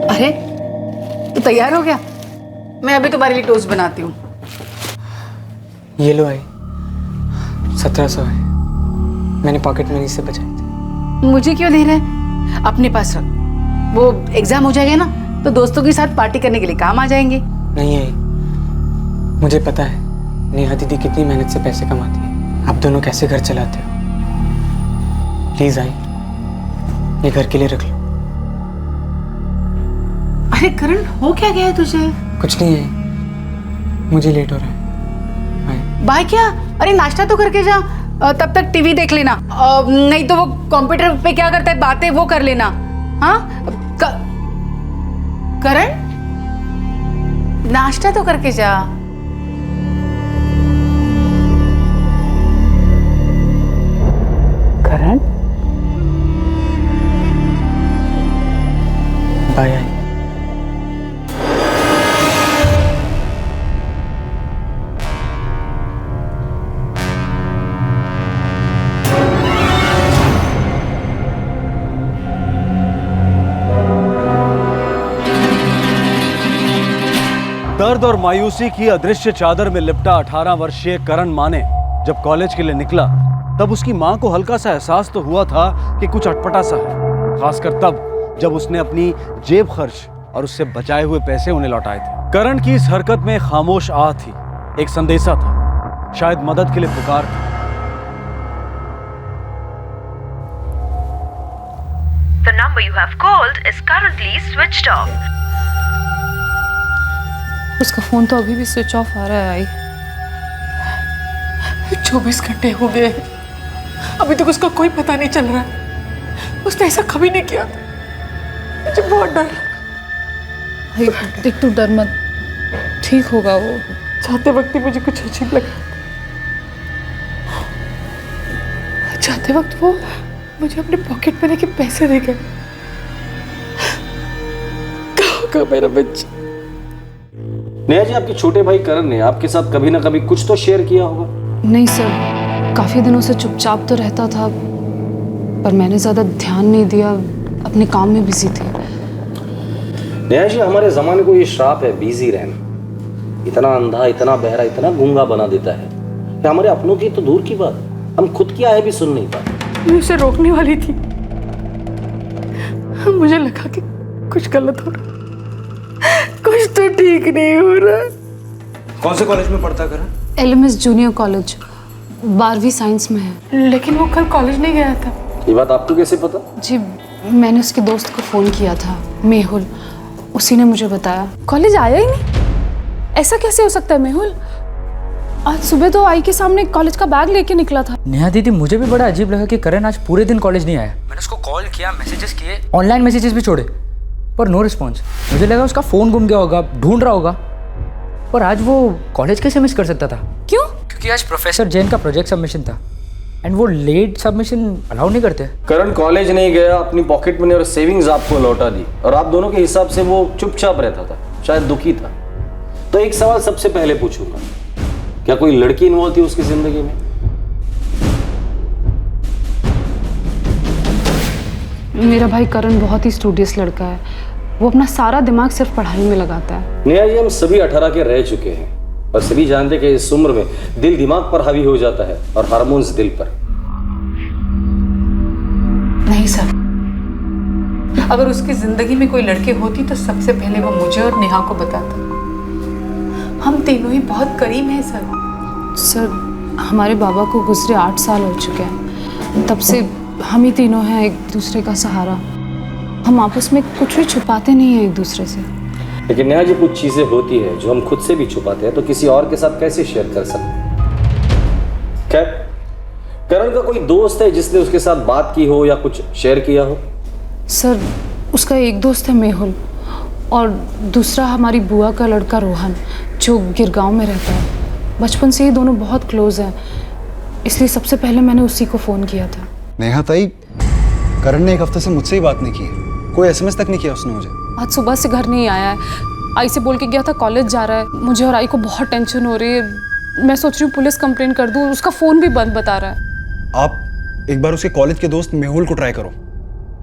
अरे तू तैयार हो गया? मैं अभी तुम्हारे लिए टोस्ट बनाती हूँ। ये लो आई, 1700 है, मैंने पॉकेट मनी से बचाई थी। मुझे क्यों दे रहा है? अपने पास रख, वो एग्जाम हो जाएगा ना तो दोस्तों के साथ पार्टी करने के लिए काम आ जाएंगे। नहीं आई, मुझे पता है नेहा दीदी कितनी मेहनत से पैसे कमाती है, आप दोनों कैसे घर चलाते हो। प्लीज आई, ये घर के लिए रख लो। अरे करण, हो क्या गया है तुझे? कुछ नहीं है, मुझे लेट हो रहा है। बाय। बाय क्या? अरे नाश्ता तो करके जा, तब तक टीवी देख लेना, नहीं तो वो कंप्यूटर पे क्या करता है बातें वो कर लेना। हाँ करण, नाश्ता तो करके जा। करण, बाय आई। दर्द और मायूसी की अदृश्य चादर में लिपटा 18 वर्षीय करण माने जब कॉलेज के लिए निकला तब उसकी मां को हल्का सा एहसास तो हुआ था कि कुछ अटपटा सा है, खासकर तब जब उसने अपनी जेब खर्च और उससे बचाए हुए पैसे उन्हें लौटाए थे। करण की इस हरकत में खामोश आह थी, एक संदेशा था, शायद मदद के लिए पुकार था। The number you have called is currently switched off. उसका फोन तो अभी भी स्विच ऑफ आ रहा है। आई 24 घंटे हो गए, अभी तक उसका कोई पता नहीं चल रहा है। उसने ऐसा कभी नहीं किया था, मुझे बहुत डर। भाई देख, तू डर मत, ठीक होगा वो। जाते वक्त ही मुझे कुछ अजीब लगा। जाते वक्त वो मुझे अपने पॉकेट मनी के पैसे दे गए। कहाँ होगा मेरा बच्चा? नेहा जी, आपके छोटे भाई करण ने आपके साथ कभी ना कभी कुछ तो शेयर किया होगा। नहीं सर, काफी दिनों से चुपचाप तो रहता था, पर मैंने ज्यादा ध्यान नहीं दिया, अपने काम में बिजी थी। नेहा जी, हमारे जमाने को ये श्राप है बिजी रहना। इतना अंधा, इतना बहरा, इतना गूंगा बना देता है कि हमारे अपनों की तो दूर की बात, हम खुद की आहे भी सुन नहीं पाते। मैं उसे रोकने वाली थी, मुझे लगा कि कुछ गलत हो रहा, कुछ तो ठीक नहीं हो रहा। कौन से कॉलेज में पढ़ता करण? LMS जूनियर कॉलेज, 12वीं साइंस में है। लेकिन वो कल कॉलेज नहीं गया था। ये बात आपको कैसे पता? जी, मैंने उसके दोस्त को फोन किया था, मेहुल, उसी ने मुझे बताया। कॉलेज आया ही नहीं, ऐसा कैसे हो सकता है मेहुल? आज सुबह तो आई के सामने कॉलेज का बैग लेके निकला था। नेहा दीदी, मुझे भी बड़ा अजीब लगा कि करण आज पूरे दिन कॉलेज नहीं आया। मैंने उसको कॉल किया, मैसेजेस किए, ऑनलाइन मैसेजेस भी छोड़े, पर नो रिस्पॉन्स। मुझे लगा उसका फ़ोन गुम गया होगा, ढूंढ रहा होगा। पर आज वो कॉलेज कैसे मिस कर सकता था? क्यों? क्योंकि आज प्रोफेसर जैन का प्रोजेक्ट सबमिशन था, एंड वो लेट सबमिशन अलाउ नहीं करते। करण कॉलेज नहीं गया, अपनी पॉकेट मनी और सेविंग्स आपको लौटा दी, और आप दोनों के हिसाब से वो चुपचाप रहता था, शायद दुखी था। तो एक सवाल सबसे पहले पूछूंगा, क्या कोई लड़की इन्वॉल्व थी उसकी जिंदगी में? मेरा भाई करण बहुत ही स्टूडियस लड़का है, वो अपना सारा दिमाग सिर्फ पढ़ाई में लगाता है। नेहा जी, हम सभी 18 के रह चुके हैं और सभी जानते कि इस उम्र में दिल दिमाग पर हावी हो जाता है और हार्मोन्स दिल पर। नहीं सर, अगर उसकी जिंदगी में कोई लड़के होती तो सबसे पहले वो मुझे और नेहा को बताता। हम तीनों ही बहुत करीब हैं सर, हमारे बाबा को गुजरे 8 साल हो चुके हैं, तब से हम ही तीनों हैं एक दूसरे का सहारा। हम आपस में कुछ भी छुपाते नहीं हैं एक दूसरे से। लेकिन नेहा जी, कुछ चीजें होती है जो हम खुद से भी छुपाते हैं तो किसी और के साथ कैसे शेयर कर सकते? खैर, करण का कोई दोस्त है जिसने उसके साथ बात की हो या कुछ शेयर किया हो? सर, उसका एक दोस्त है मेहुल, और दूसरा हमारी बुआ का लड़का रोहन, जो गिरगांव में रहता है। बचपन से ही दोनों बहुत क्लोज हैं, इसलिए सबसे पहले मैंने उसी को फ़ोन किया था। नेहा ताई, करण ने 1 हफ्ते से मुझसे ही बात नहीं की, कोई SMS तक नहीं किया उसने मुझे। आज सुबह से घर नहीं आया है, आई से बोल के गया था कॉलेज जा रहा है। मुझे और आई को बहुत टेंशन हो रही है, मैं सोच रही हूँ पुलिस कंप्लेन कर दूँ, उसका फ़ोन भी बंद बता रहा है। आप एक बार उसके कॉलेज के दोस्त मेहुल को ट्राई करो,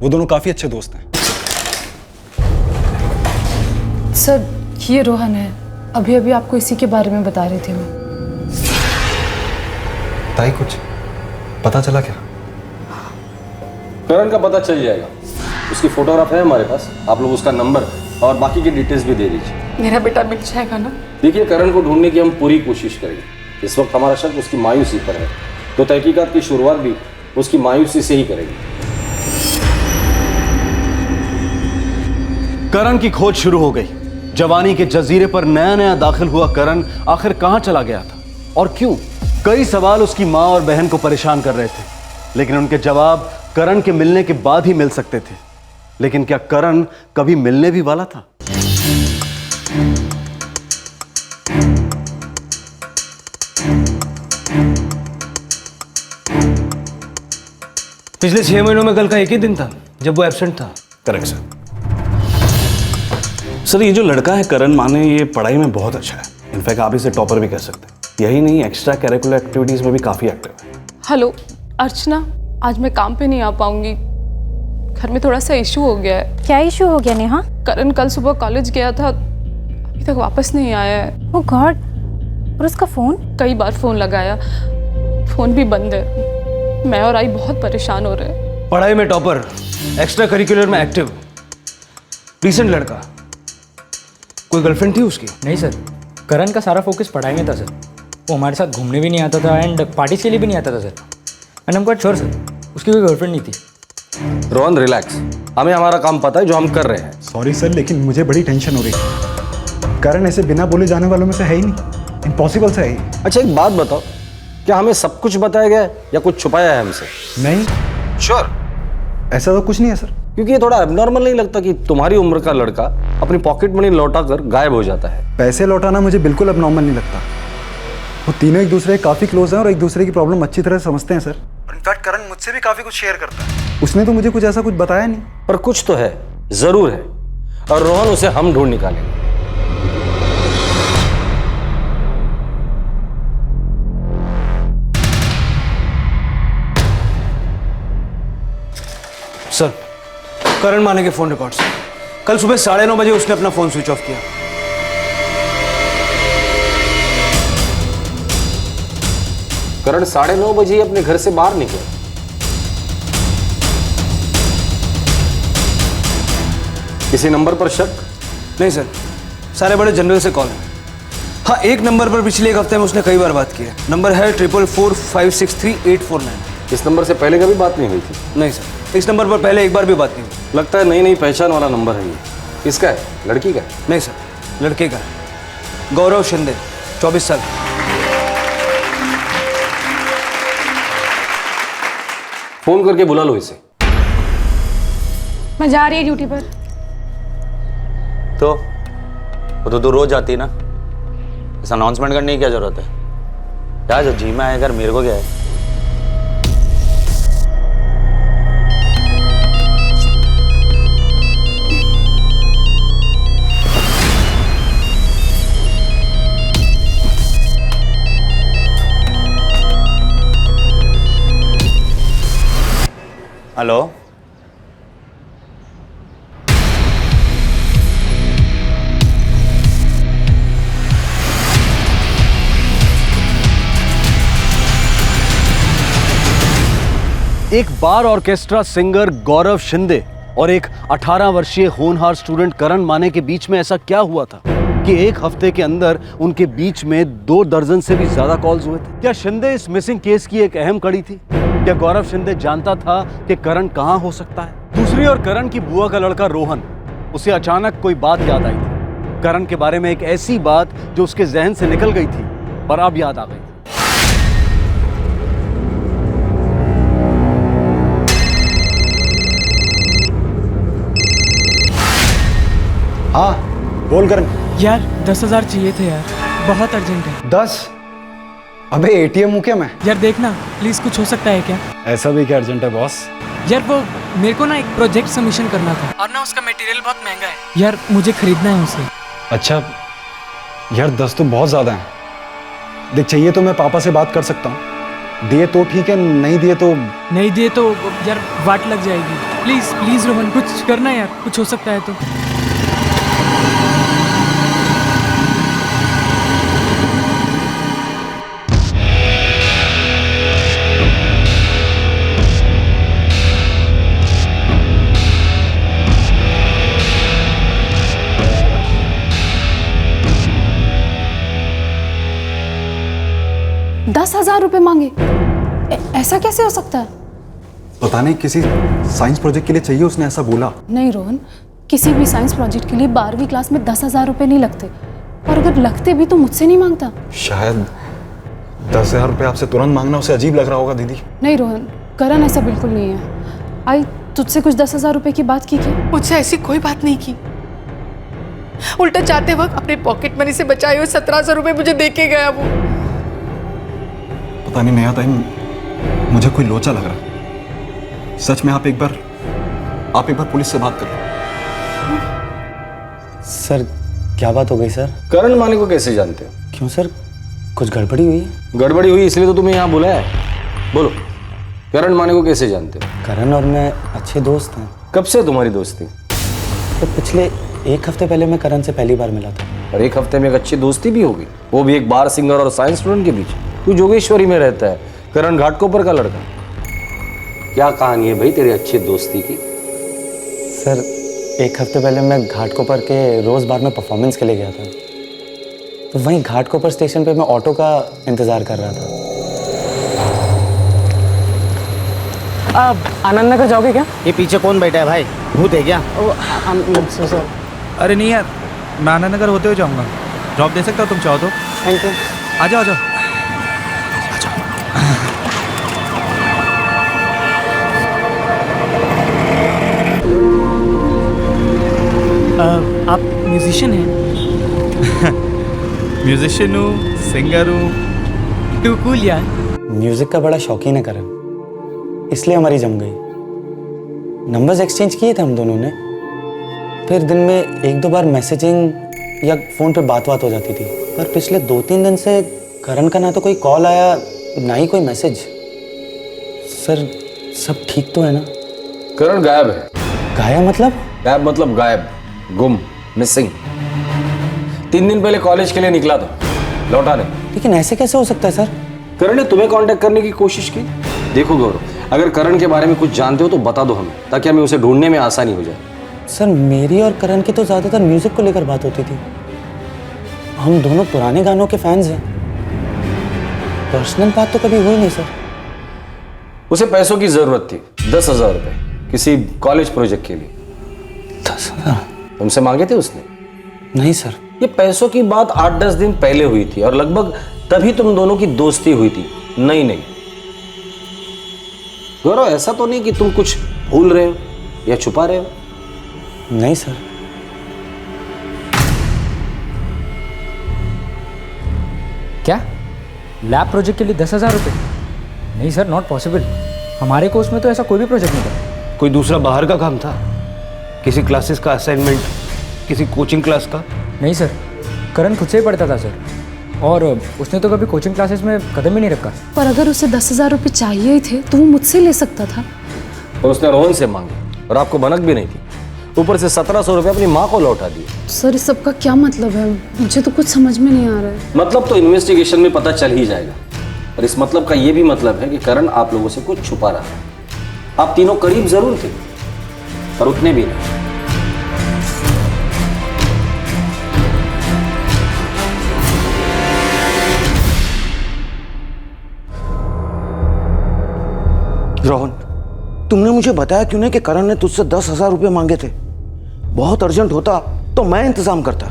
वो दोनों काफ़ी अच्छे दोस्त हैं। सर ये रोहन है, अभी अभी आपको इसी के बारे में बता रही थी मैं। ताई कुछ पता चला क्या? करण का पता चल जाएगा, उसकी फोटोग्राफ है हमारे पास, आप लोग उसका नंबर और बाकी की डिटेल्स भी दे दीजिए। मेरा बेटा मिल जाएगा ना? देखिए, करण को ढूंढने की हम पूरी कोशिश करेंगे। इस वक्त हमारा शक उसकी मायूसी पर है, तो तहकीकात की शुरुआत भी उसकी मायूसी से ही करेंगे। करण की खोज शुरू हो गई। जवानी के जजीरे पर नया नया दाखिल हुआ करण आखिर कहां चला गया था और क्यों? कई सवाल उसकी मां और बहन को परेशान कर रहे थे, लेकिन उनके जवाब करण के मिलने के बाद ही मिल सकते थे। लेकिन क्या करण कभी मिलने भी वाला था? पिछले 6 महीनों में कल का एक ही दिन था जब वो एब्सेंट था। Correct sir. सर, ये जो लड़का है करण माने, ये पढ़ाई में बहुत अच्छा है। इनफैक्ट आप इसे टॉपर भी कह सकते हैं। यही नहीं, एक्स्ट्रा करिकुलर एक्टिविटीज में भी काफी एक्टिव है। हेलो अर्चना, आज मैं काम पे नहीं आ पाऊंगी, घर में थोड़ा सा इशू हो गया है। क्या इशू हो गया नेहा? करण कल सुबह कॉलेज गया था, अभी तक वापस नहीं आया है। ओह गॉड, और उसका फोन? कई बार फोन लगाया, फोन भी बंद है। मैं और आई बहुत परेशान हो रहे हैं। पढ़ाई में टॉपर, एक्स्ट्रा करिकुलर में एक्टिव, डिसेंट लड़का। कोई गर्लफ्रेंड थी उसकी? नहीं सर, करण का सारा फोकस पढ़ाई में था सर। वो हमारे साथ घूमने भी नहीं आता था एंड पार्टीज के लिए भी नहीं आता था sir. And I am quite sure sir, उसकी कोई गर्लफ्रेंड नहीं थी। रोहन रिलैक्स, हमें हमारा काम पता है जो हम कर रहे हैं। सॉरी सर, लेकिन मुझे बड़ी टेंशन हो रही है। करण ऐसे बिना बोले जाने वालों में से है ही नहीं, इम्पॉसिबल सा है ही। अच्छा, एक बात बताओ, क्या हमें सब कुछ बताया गया है या कुछ छुपाया है हमसे? नहीं श्योर? ऐसा तो कुछ नहीं है सर। क्योंकि ये थोड़ा एबनॉर्मल नहीं लगता कि तुम्हारी उम्र का लड़का अपनी पॉकेट मनी लौटा कर गायब हो जाता है? पैसे लौटाना मुझे बिल्कुल एबनॉर्मल नहीं लगता। वो तीनों एक दूसरे के काफ़ी क्लोज हैं और एक दूसरे की प्रॉब्लम अच्छी तरह समझते हैं सर। और इनफैक्ट करण मुझसे भी काफ़ी कुछ शेयर करता है। उसने तो मुझे कुछ ऐसा कुछ बताया नहीं। पर कुछ तो है, जरूर है, और रोहन उसे हम ढूंढ निकालेंगे। सर, करण माने के फोन रिकॉर्ड्स। कल सुबह 9:30 बजे उसने अपना फोन स्विच ऑफ किया। करण 9:30 बजे ही अपने घर से बाहर निकला। किसी नंबर पर शक? नहीं सर, सारे बड़े जनरल से कॉल है। हाँ, एक नंबर पर पिछले एक हफ्ते में उसने कई बार बात की है। नंबर है 4445638849। इस नंबर से पहले कभी बात नहीं हुई थी? नहीं सर, इस नंबर पर पहले एक बार भी बात नहीं हुई। लगता है नई नई पहचान वाला नंबर है ये। किसका है? लड़की का है? नहीं सर, लड़के का है। गौरव शिंदे, 24 साल। फोन करके बुला लो इसे। मैं जा रही है ड्यूटी पर। तो वो तो रोज आती है ना, इस अनाउंसमेंट करने की क्या जरूरत है? क्या जो जी में आए, अगर मेरे को क्या है? हेलो, एक बार ऑर्केस्ट्रा सिंगर गौरव शिंदे और एक 18 वर्षीय होनहार स्टूडेंट करण माने के बीच में ऐसा क्या हुआ था कि एक हफ्ते के अंदर उनके बीच में 2 दर्जन से भी ज्यादा कॉल्स हुए थे? क्या शिंदे इस मिसिंग केस की एक अहम कड़ी थी? क्या गौरव शिंदे जानता था कि करण कहां हो सकता है? दूसरी ओर करण की बुआ का लड़का रोहन, उसे अचानक कोई बात याद आई थी। करण के बारे में एक ऐसी बात जो उसके जहन से निकल गई थी पर अब याद आ गई। हाँ बोल करण। यार 10,000 चाहिए थे यार, बहुत अर्जेंट है। 10? अबे ATM हूँ क्या मैं? यार देखना प्लीज, कुछ हो सकता है क्या? ऐसा भी क्या अर्जेंट है बॉस? यार वो मेरे को ना एक प्रोजेक्ट सबमिशन करना था और ना उसका मटेरियल बहुत महंगा है यार, मुझे खरीदना है उसे। अच्छा यार, 10 तो बहुत ज़्यादा है। देख, चाहिए तो मैं पापा से बात कर सकता हूँ, दिए तो ठीक है, नहीं दिए तो यार वाट लग जाएगी। प्लीज प्लीज रोहन, कुछ करना यार, कुछ हो सकता है तो। 10,000 रुपये मांगे? ऐसा कैसे हो सकता है? पता नहीं, किसी साइंस प्रोजेक्ट के लिए चाहिए, उसने ऐसा बोला। नहीं रोहन, किसी भी साइंस प्रोजेक्ट के लिए 12वीं क्लास में 10,000 रुपये नहीं लगते, और अगर लगते भी तो मुझसे नहीं मांगता। शायद 10,000 रुपये आपसे तुरंत मांगना उसे अजीब लग रहा होगा दीदी। नहीं रोहन, करण ऐसा बिल्कुल नहीं है। आई तुझसे कुछ 10,000 रुपये की बात की क्या? मुझसे ऐसी कोई बात नहीं की। उल्टा जाते वक्त अपने पॉकेट मनी से बचाए हुए 1700 रुपये मुझे दे के गया वो। पता नहीं नेहा ताई, मुझे कोई लोचा लग रहा। सच में आप एक बार पुलिस से बात करो। सर क्या बात हो गई सर? करण माने को कैसे जानते हो? क्यों सर, कुछ गड़बड़ी हुई है? गड़बड़ी हुई इसलिए तो तुम्हें यहाँ बुलाया है। बोलो, करण माने को कैसे जानते हो? करण और मैं अच्छे दोस्त हैं। कब से तुम्हारी दोस्ती? तो पिछले 1 हफ्ते पहले मैं करण से पहली बार मिला था। और 1 हफ्ते में एक अच्छी दोस्ती भी होगी, वो भी एक बार सिंगर और साइंस स्टूडेंट के बीच। तू जोगेश्वरी में रहता है, करण घाटकोपर का लड़का। क्या कहानी है भाई तेरी अच्छी दोस्ती की? सर 1 हफ्ते पहले मैं घाटकोपर के रोज बार में परफॉर्मेंस के लिए गया था, तो वहीं घाटकोपर स्टेशन पे मैं ऑटो का इंतजार कर रहा था। आप आनंद नगर जाओगे क्या? ये पीछे कौन बैठा है भाई, भूत है क्या? अरे नहीं यार, मैं आनंद नगर होते हुए जाऊंगा। ड्रॉप दे सकता हूँ तुम चाहो तो? Thank you. आ जाओ आ जाओ। आप म्यूजिशियन हैं? म्यूजिशियन हूँ, सिंगर हूँ। टू कूल यार। म्यूजिक का बड़ा शौकीन है करण, इसलिए हमारी जम गई। नंबर्स एक्सचेंज किए थे हम दोनों ने, फिर दिन में 1-2 बार मैसेजिंग या फ़ोन पे बात हो जाती थी। पर पिछले 2-3 दिन से करण का ना तो कोई कॉल आया, ना ही कोई मैसेज। सर सब ठीक तो है ना? करण गायब है। गायब मतलब? गायब मतलब गायब, गुम, मिसिंग। 3 दिन पहले कॉलेज के लिए निकला था, लौटा नहीं। लेकिन ऐसे कैसे हो सकता है सर? करण ने तुम्हें कांटेक्ट करने की कोशिश की। देखो गौरव, अगर करण के बारे में कुछ जानते हो तो बता दो हमें, ताकि हमें उसे ढूंढने में आसानी हो जाए। सर मेरी और करण की तो ज़्यादातर म्यूज़िक को लेकर बात होती थी। हम दोनों पुराने गानों के फैंस हैं। पर्सनल बात तो कभी हुई नहीं सर। उसे पैसों की जरूरत थी, 10,000 रुपए, किसी कॉलेज प्रोजेक्ट के लिए। 10,000? तुमसे मांगे थे उसने? नहीं सर। ये पैसों की बात 8-10 दिन पहले हुई थी, और लगभग तभी तुम दोनों की दोस्ती हुई थी। नहीं गौरव, ऐसा तो नहीं कि तुम कुछ भूल रहे हो या छुपा रहे हो? नहीं सर। क्या लैब प्रोजेक्ट के लिए 10,000 रुपये? नहीं सर, नॉट पॉसिबल। हमारे कोर्स में तो ऐसा कोई भी प्रोजेक्ट नहीं था। कोई दूसरा बाहर का काम था? किसी क्लासेस का असाइनमेंट, किसी कोचिंग क्लास का? नहीं सर, करण खुद से ही पढ़ता था सर, और उसने तो कभी कोचिंग क्लासेस में कदम ही नहीं रखा। पर अगर उसे 10,000 रुपये चाहिए ही थे तो वो मुझसे ले सकता था। और उसने रोहन से मांगे, और आपको भनक भी नहीं थी। ऊपर से 1700 रुपये अपनी माँ को लौटा दिए। सर इस सब का क्या मतलब है? मुझे तो कुछ समझ में नहीं आ रहा है। मतलब तो इन्वेस्टिगेशन में पता चल ही जाएगा। और इस मतलब का ये भी मतलब है कि करण आप लोगों से कुछ छुपा रहा है। आप तीनों करीब जरूर थे, पर उतने भी नहीं। रोहन, तुमने मुझे बताया क्यों नहीं कि करण ने तुझसे 10,000 रुपये मांगे थे? बहुत अर्जेंट होता तो मैं इंतजाम करता।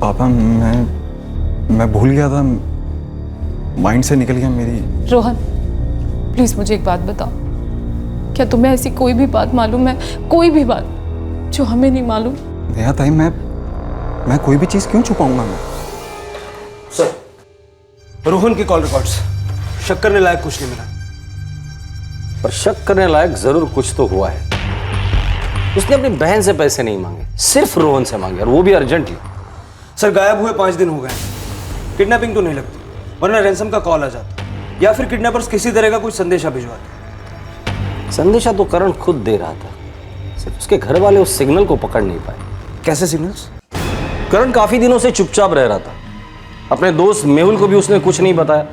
पापा मैं भूल गया था, माइंड से निकल गया मेरी। रोहन प्लीज मुझे एक बात बताओ, क्या तुम्हें ऐसी कोई भी बात मालूम है, कोई भी बात जो हमें नहीं मालूम? नेहा ताई, मैं कोई भी चीज़ क्यों छुपाऊंगा मैं? सर, रोहन के कॉल रिकॉर्ड्स, शक करने लायक कुछ नहीं मिला। पर शक करने लायक जरूर कुछ तो हुआ है। उसने अपनी बहन से पैसे नहीं मांगे, सिर्फ रोहन से मांगे, और वो भी अर्जेंटली। सर गायब हुए 5 दिन हो गए, किडनैपिंग तो नहीं लगती, वरना रैंसम का कॉल आ जाता, या फिर किडनैपर्स किसी तरह का कुछ संदेशा भिजवाते। संदेशा तो करण खुद दे रहा था, सिर्फ उसके घर वाले उस सिग्नल को पकड़ नहीं पाए। कैसे सिग्नल्स? करण काफी दिनों से चुपचाप रह रहा था। अपने दोस्त मेहुल को भी उसने कुछ नहीं बताया।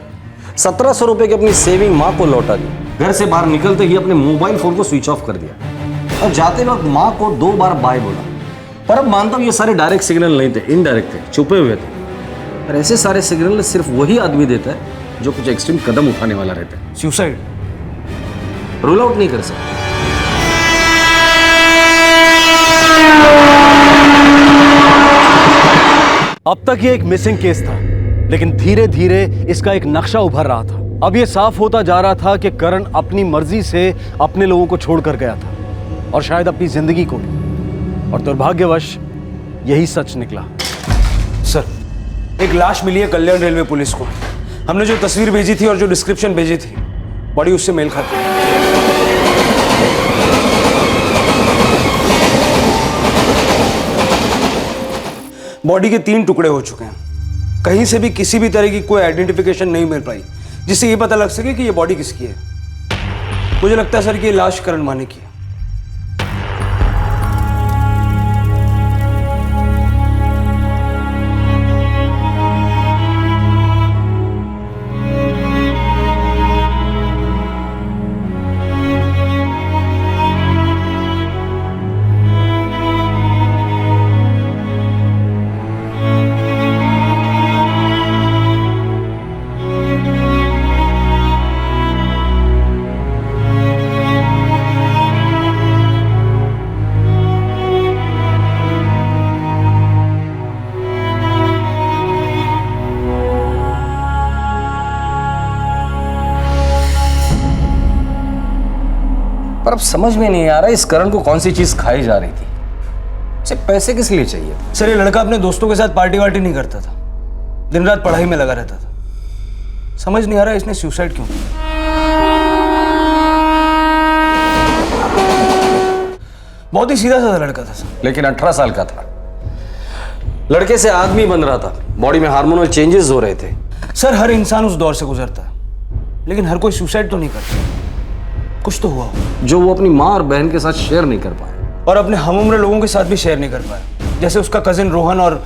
1700 रुपए की अपनी सेविंग माँ को लौटा दी। घर से बाहर निकलते ही अपने मोबाइल फोन को स्विच ऑफ कर दिया, और जाते वक्त माँ को 2 बार बाय बोला। पर अब मानता हूं ये सारे डायरेक्ट सिग्नल नहीं थे, इनडायरेक्ट थे, छुपे हुए थे। और ऐसे सारे सिग्नल सिर्फ वही आदमी देता है जो कुछ एक्सट्रीम कदम उठाने वाला रहता है। सुसाइड रूल आउट नहीं कर सकते। अब तक ये एक मिसिंग केस था, लेकिन धीरे धीरे इसका एक नक्शा उभर रहा था। अब ये साफ होता जा रहा था कि करण अपनी मर्जी से अपने लोगों को छोड़कर गया था, और शायद अपनी जिंदगी को भी। और दुर्भाग्यवश यही सच निकला। सर, एक लाश मिली है कल्याण रेलवे पुलिस को। हमने जो तस्वीर भेजी थी और जो डिस्क्रिप्शन भेजी थी, बॉडी उससे मेल खाती है। बॉडी के 3 टुकड़े हो चुके हैं। कहीं से भी किसी भी तरह की कोई आइडेंटिफिकेशन नहीं मिल पाई जिससे ये पता लग सके कि ये बॉडी किसकी है। मुझे लगता है सर कि ये लाश करण माने की है। पर अब समझ में नहीं आ रहा इस करण को कौन सी चीज खाई जा रही थी। इसे पैसे किस लिए चाहिए? सर, ये लड़का अपने दोस्तों के साथ पार्टी वार्टी नहीं करता था, दिन रात पढ़ाई में लगा रहता था। समझ नहीं आ रहा इसने सुसाइड क्यों किया। बहुत ही सीधा साधा लड़का था सर। लेकिन 18 साल का था। लड़के से आदमी बन रहा था, बॉडी में हार्मोनल चेंजेस हो रहे थे। सर, हर इंसान उस दौर से गुजरता है, लेकिन हर कोई सुसाइड तो नहीं करता। कुछ तो हुआ जो वो अपनी माँ और बहन के साथ शेयर नहीं कर पाया, और अपने हम उम्र लोगों के साथ भी शेयर नहीं कर पाया, जैसे उसका कजिन रोहन और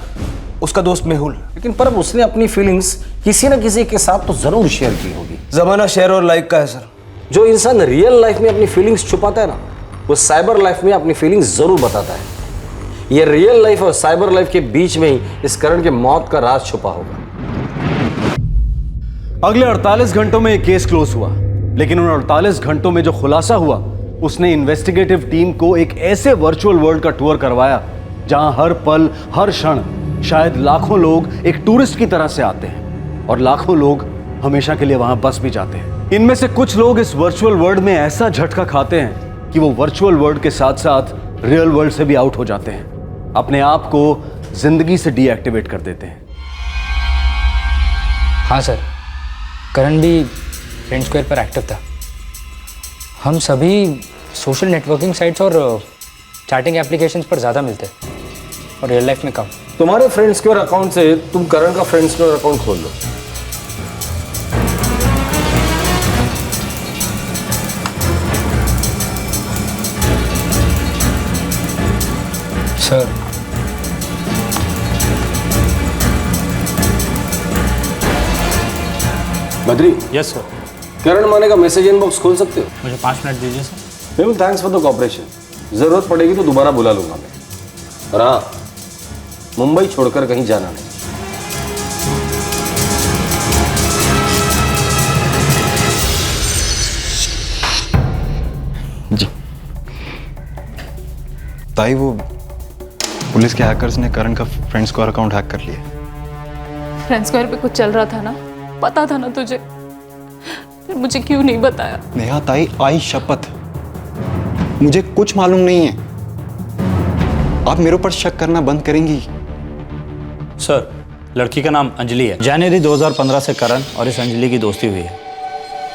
उसका दोस्त मेहुल। लेकिन पर उसने अपनी फीलिंग्स किसी न किसी के साथ तो जरूर शेयर की होगी। जमाना शेयर और लाइक का है सर। जो इंसान रियल लाइफ में अपनी फीलिंग्स छुपाता है ना, वो साइबर लाइफ में अपनी फीलिंग्स जरूर बताता है। ये रियल लाइफ और साइबर लाइफ के बीच में ही इस करण के मौत का राज छुपा होगा। अगले 48 घंटों में केस क्लोज हुआ, लेकिन उन 48 घंटों में जो खुलासा हुआ, उसने इन्वेस्टिगेटिव टीम को एक ऐसे वर्चुअल वर्ल्ड का टूर करवाया जहां हर पल हर क्षण शायद लाखों लोग एक टूरिस्ट की तरह से आते हैं, और लाखों लोग हमेशा के लिए वहां बस भी जाते हैं। इनमें से कुछ लोग इस वर्चुअल वर्ल्ड में ऐसा झटका खाते हैं कि वो वर्चुअल वर्ल्ड के साथ साथ रियल वर्ल्ड से भी आउट हो जाते हैं, अपने आप को जिंदगी से डीएक्टिवेट कर देते हैं। हाँ सर, करण भी फ्रेंड स्क्वायर पर एक्टिव था। हम सभी सोशल नेटवर्किंग साइट्स और चैटिंग एप्लीकेशंस पर ज़्यादा मिलते हैं और रियल लाइफ में कम। तुम्हारे फ्रेंड स्क्वायर अकाउंट से तुम करण का फ्रेंड स्क्वायर अकाउंट खोल लो। Sir, Badri. Yes sir. Karan Mane का मैसेज इनबॉक्स खोल सकते हो? मुझे 5 मिनट दीजिए sir. Mehul, thanks for the cooperation. जरूरत पड़ेगी तो दोबारा बुला लूंगा मैं। और हाँ, मुंबई छोड़कर कहीं जाना नहीं। जी ताई, वो पुलिस के हैकर्स ने करण का फ्रेंड स्क्वायर अकाउंट हैक कर लिया। फ्रेंड स्क्वायर पे कुछ चल रहा था ना, पता था ना तुझे, फिर मुझे क्यों नहीं बताया? नेहा ताई, आई शपथ, मुझे कुछ मालूम नहीं है। आप मेरे ऊपर शक करना बंद करेंगी? सर, लड़की का नाम अंजलि है। जनवरी 2015 से करण और इस अंजलि की दोस्ती हुई है,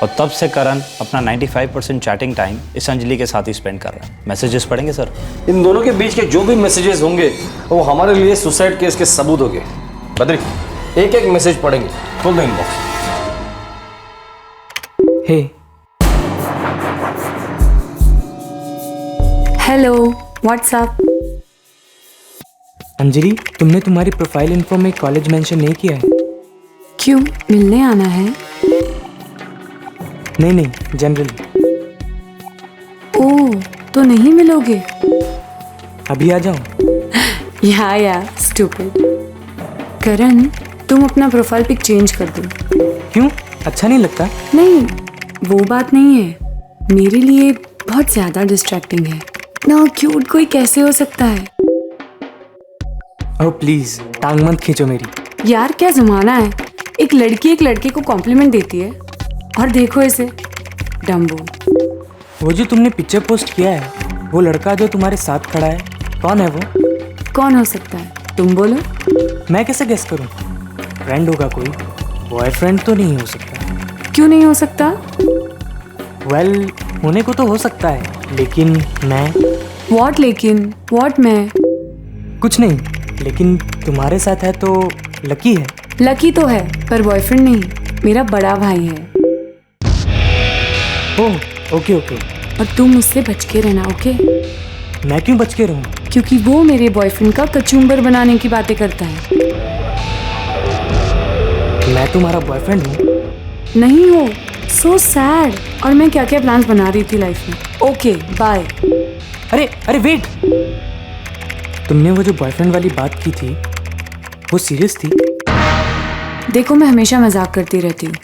और तब से करण अपना 95% चैटिंग टाइम इस अंजलि के साथ ही स्पेंड कर रहा है। मैसेजेस पढ़ेंगे सर? इन दोनों के बीच के जो भी मैसेजेस होंगे वो हमारे लिए सुसाइड केस के सबूत होंगे। बद्री, एक एक मैसेज पढ़ेंगे। खोल दो इनबॉक्स। हे, हेलो, व्हाट्सअप। अंजलि, तुमने तुम्हारी प्रोफाइल इन्फो में कॉलेज मेंशन नहीं किया है। क्यों, मिलने आना है? नहीं, जनरली। ओह, तो नहीं मिलोगे? अभी आ जाऊं? या स्टूपिड। करण, तुम अपना प्रोफाइल पिक चेंज कर दो। क्यों? अच्छा नहीं लगता? नहीं, वो बात नहीं है। मेरे लिए बहुत ज्यादा डिस्ट्रैक्टिंग है ना। क्यूट कोई कैसे हो सकता है? ओह प्लीज, टांग मत खींचो मेरी। यार क्या जमाना है, एक लड़की एक लड़के को कॉम्प्लीमेंट देती है और देखो इसे, डम्बो। वो जो तुमने पिक्चर पोस्ट किया है, वो लड़का जो तुम्हारे साथ खड़ा है, कौन है वो? कौन हो सकता है, तुम बोलो। मैं कैसे गेस करूं? फ्रेंड होगा कोई, बॉयफ्रेंड तो नहीं हो सकता। क्यों नहीं हो सकता? वेल, होने को तो हो सकता है, लेकिन मैं। व्हाट लेकिन? व्हाट मैं? कुछ नहीं, लेकिन तुम्हारे साथ है तो लकी है। लकी तो है, पर बॉयफ्रेंड नहीं, मेरा बड़ा भाई है। ओह ओके ओके। और तुम उससे बच के रहना, ओके? मैं क्यों बच के रहूं? क्योंकि वो मेरे बॉयफ्रेंड का कचुम्बर बनाने की बातें करता है। मैं तुम्हारा बॉयफ्रेंड हूँ? नहीं हो। So sad. और मैं क्या क्या प्लान्स बना रही थी लाइफ में। Okay bye. अरे अरे वेट, तुमने वो जो बॉयफ्रेंड वाली बात की थी, वो सीरियस थी? देखो मैं हमेशा मजाक करती रहती हूँ,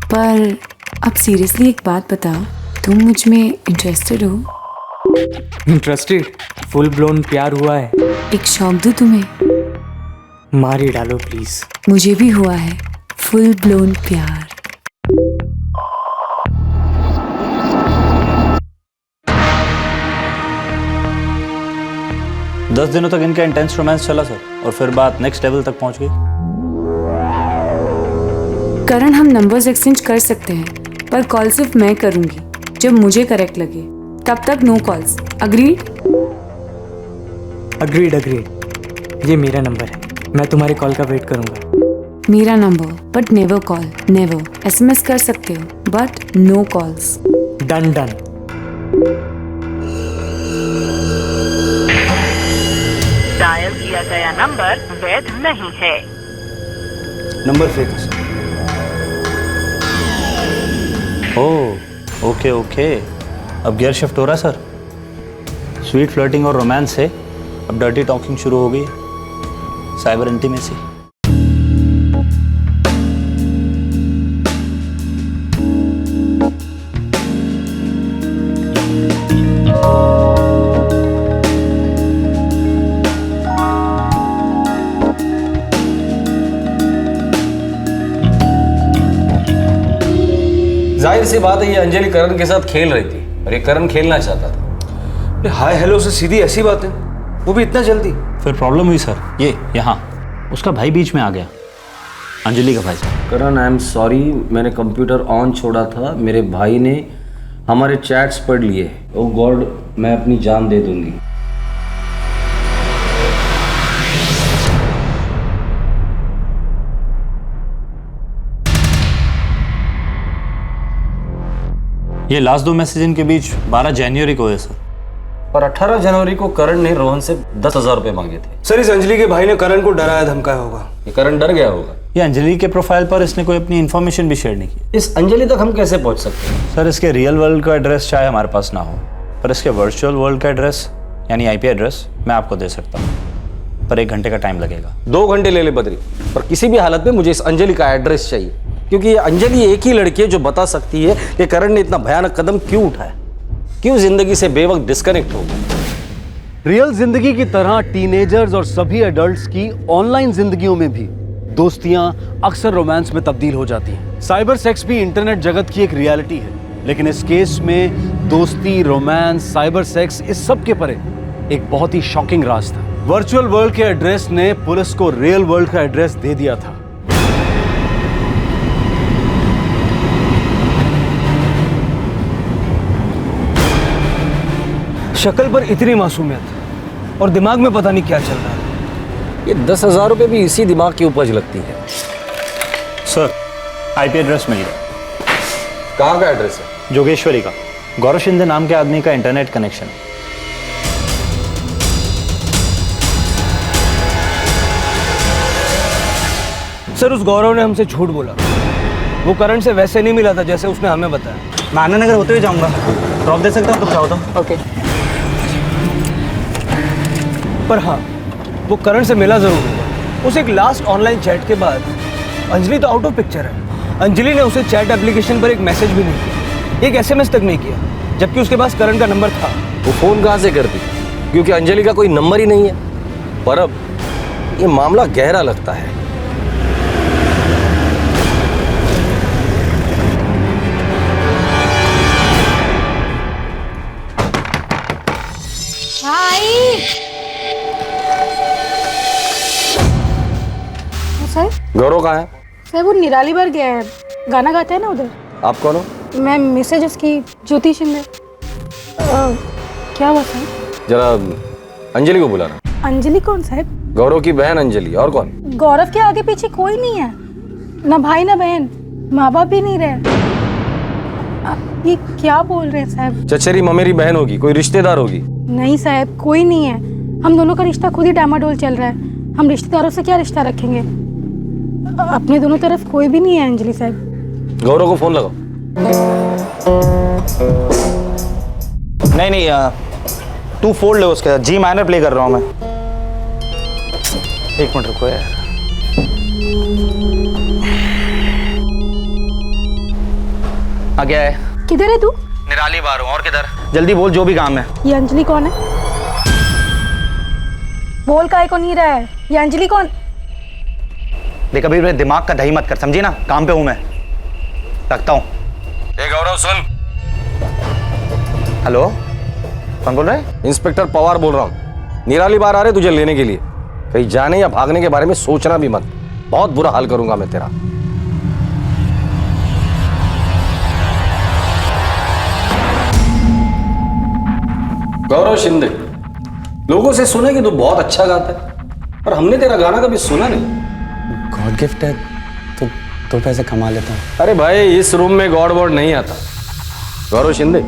पर अब सीरियसली एक बात बताओ, तुम मुझ में इंटरेस्टेड हो? इंटरेस्टेड? फुल ब्लोन प्यार हुआ है। एक शौक दूं तुम्हें? मार ही डालो प्लीज। मुझे भी हुआ है फुल ब्लोन प्यार। दस दिनों तक इनका इंटेंस रोमांस चला सर, और फिर बात नेक्स्ट लेवल तक पहुंच गई। करण, हम नंबर्स एक्सचेंज कर सकते हैं, पर कॉल सिर्फ मैं करूंगी जब मुझे करेक्ट लगे। तब तक no calls. Agreed? Agreed agreed. ये मेरा नंबर है, मैं तुम्हारी कॉल का वेट करूंगा। मेरा number, but never call, never. SMS कर सकते हो, but no calls. Done done. Dial किया गया नंबर वैध नहीं है। नंबर फेक है सर। ओह ओके ओके, अब गियर शिफ्ट हो रहा है सर। स्वीट फ्लर्टिंग और रोमांस से अब डर्टी टॉकिंग शुरू हो गई, साइबर इंटीमेसी। जाहिर सी बात है, ये अंजलि करण के साथ खेल रही थी और ये करण खेलना चाहता था। हाय हेलो से सीधी ऐसी बात है, वो भी इतना जल्दी? फिर प्रॉब्लम हुई सर, ये यहाँ उसका भाई बीच में आ गया, अंजलि का भाई। करण आई एम सॉरी, मैंने कंप्यूटर ऑन छोड़ा था, मेरे भाई ने हमारे चैट्स पढ़ लिए। ओह गॉड, मैं अपनी जान दे दूंगी। ये लास्ट दो मैसेज इनके बीच 12 जनवरी को है सर, और 18 जनवरी को करण ने रोहन से 10,000 रुपए मांगे थे। सर इस अंजलि के भाई ने करण को डराया धमकाया होगा। ये करण डर गया होगा। ये अंजलि के प्रोफाइल पर इसने कोई अपनी इन्फॉर्मेशन भी शेयर नहीं की। इस अंजलि तक हम कैसे पहुंच सकते हैं? सर इसके रियल वर्ल्ड का एड्रेस चाहे हमारे पास ना हो, पर इसके वर्चुअल वर्ल्ड का एड्रेस यानी आईपी एड्रेस मैं आपको दे सकता हूँ, पर 1 घंटे का टाइम लगेगा। 2 घंटे ले ले बद्री, पर किसी भी हालत में मुझे इस अंजलि का एड्रेस चाहिए, क्योंकि ये अंजलि एक ही लड़की है जो बता सकती है कि करण ने इतना भयानक कदम क्यों उठाया, क्यों जिंदगी से बेवक्त डिस्कनेक्ट हो गया। रियल जिंदगी की तरह टीनेजर्स और सभी एडल्ट्स की ऑनलाइन जिंदगियों में भी दोस्तियां अक्सर रोमांस में तब्दील हो जाती हैं। साइबर सेक्स भी इंटरनेट जगत की एक रियलिटी है, लेकिन इस केस में दोस्ती, रोमांस, साइबर सेक्स, इस सब के परे एक बहुत ही शॉकिंग राज था। वर्चुअल वर्ल्ड के एड्रेस ने पुलिस को रियल वर्ल्ड का एड्रेस दे दिया था। शक्ल पर इतनी मासूमियत और दिमाग में पता नहीं क्या चल रहा है। ये 10,000 रुपए भी इसी दिमाग की उपज लगती है। सर आईपी एड्रेस मिल गया। कहाँ का एड्रेस है? जोगेश्वरी का, गौरव शिंदे नाम के आदमी का इंटरनेट कनेक्शन। सर उस गौरव ने हमसे झूठ बोला, वो करण से वैसे नहीं मिला था जैसे उसने हमें बताया। मैं आनंद नगर होते हुए जाऊंगा, ड्रॉप दे सकता हूँ तो चाहो तो। ओके। पर हाँ, वो करण से मिला जरूर होगा। उस एक लास्ट ऑनलाइन चैट के बाद अंजलि तो आउट ऑफ पिक्चर है। अंजलि ने उसे चैट एप्लीकेशन पर एक मैसेज भी नहीं किया, एक SMS तक नहीं किया, जबकि उसके पास करण का नंबर था। वो फोन कहाँ से करती, क्योंकि अंजलि का कोई नंबर ही नहीं है। पर अब ये मामला गहरा लगता है। सर गौरव कहाँ है? सर वो निराली बार गया है, गाना गाता है ना उधर। आप कौन हो? मैं मिसेज उसकी ज्योति शिंदे। क्या हुआ सर? जरा अंजलि को बुलाना। अंजलि कौन साहब? गौरव की बहन अंजलि। और कौन? गौरव के आगे पीछे कोई नहीं है, ना भाई ना बहन, माँ बाप भी नहीं रहे। आप ये क्या बोल रहे हैं साहब? चचेरी ममेरी बहन होगी, कोई रिश्तेदार होगी। नहीं साहब, कोई नहीं है। हम दोनों का रिश्ता खुद ही डामाडोल चल रहा है, हम रिश्तेदारों से क्या रिश्ता रखेंगे? अपने दोनों तरफ कोई भी नहीं है अंजलि साहब। गौरव को फोन लगाओ। नहीं तू फोड़ ले उसके साथ, जी माइनर प्ले कर रहा हूँ मैं। एक मिनट रुको यार। आ गया है। किधर है तू? निराली बाहर हूँ। और किधर? जल्दी बोल, जो भी काम है। ये अंजलि कौन है? बोल काहे को नहीं रहा है? ये अंजलि कौन? देख अभी मेरे दिमाग का दही मत कर, समझी ना? काम पे हूँ मैं, रखता हूँ। गौरव सुन। हेलो, कौन बोल रहा है? इंस्पेक्टर पवार बोल रहा हूँ। निराली बाहर आ रहे तुझे लेने के लिए। कहीं जाने या भागने के बारे में सोचना भी मत, बहुत बुरा हाल करूंगा मैं तेरा। गौरव शिंदे, लोगों से सुना कि तू बहुत अच्छा गाता है, पर हमने तेरा गाना कभी सुना नहीं। गॉड गिफ्ट है तो दो पैसे कमा लेता हूँ। अरे भाई, इस रूम में गॉड वॉड नहीं आता। गौरव शिंदे,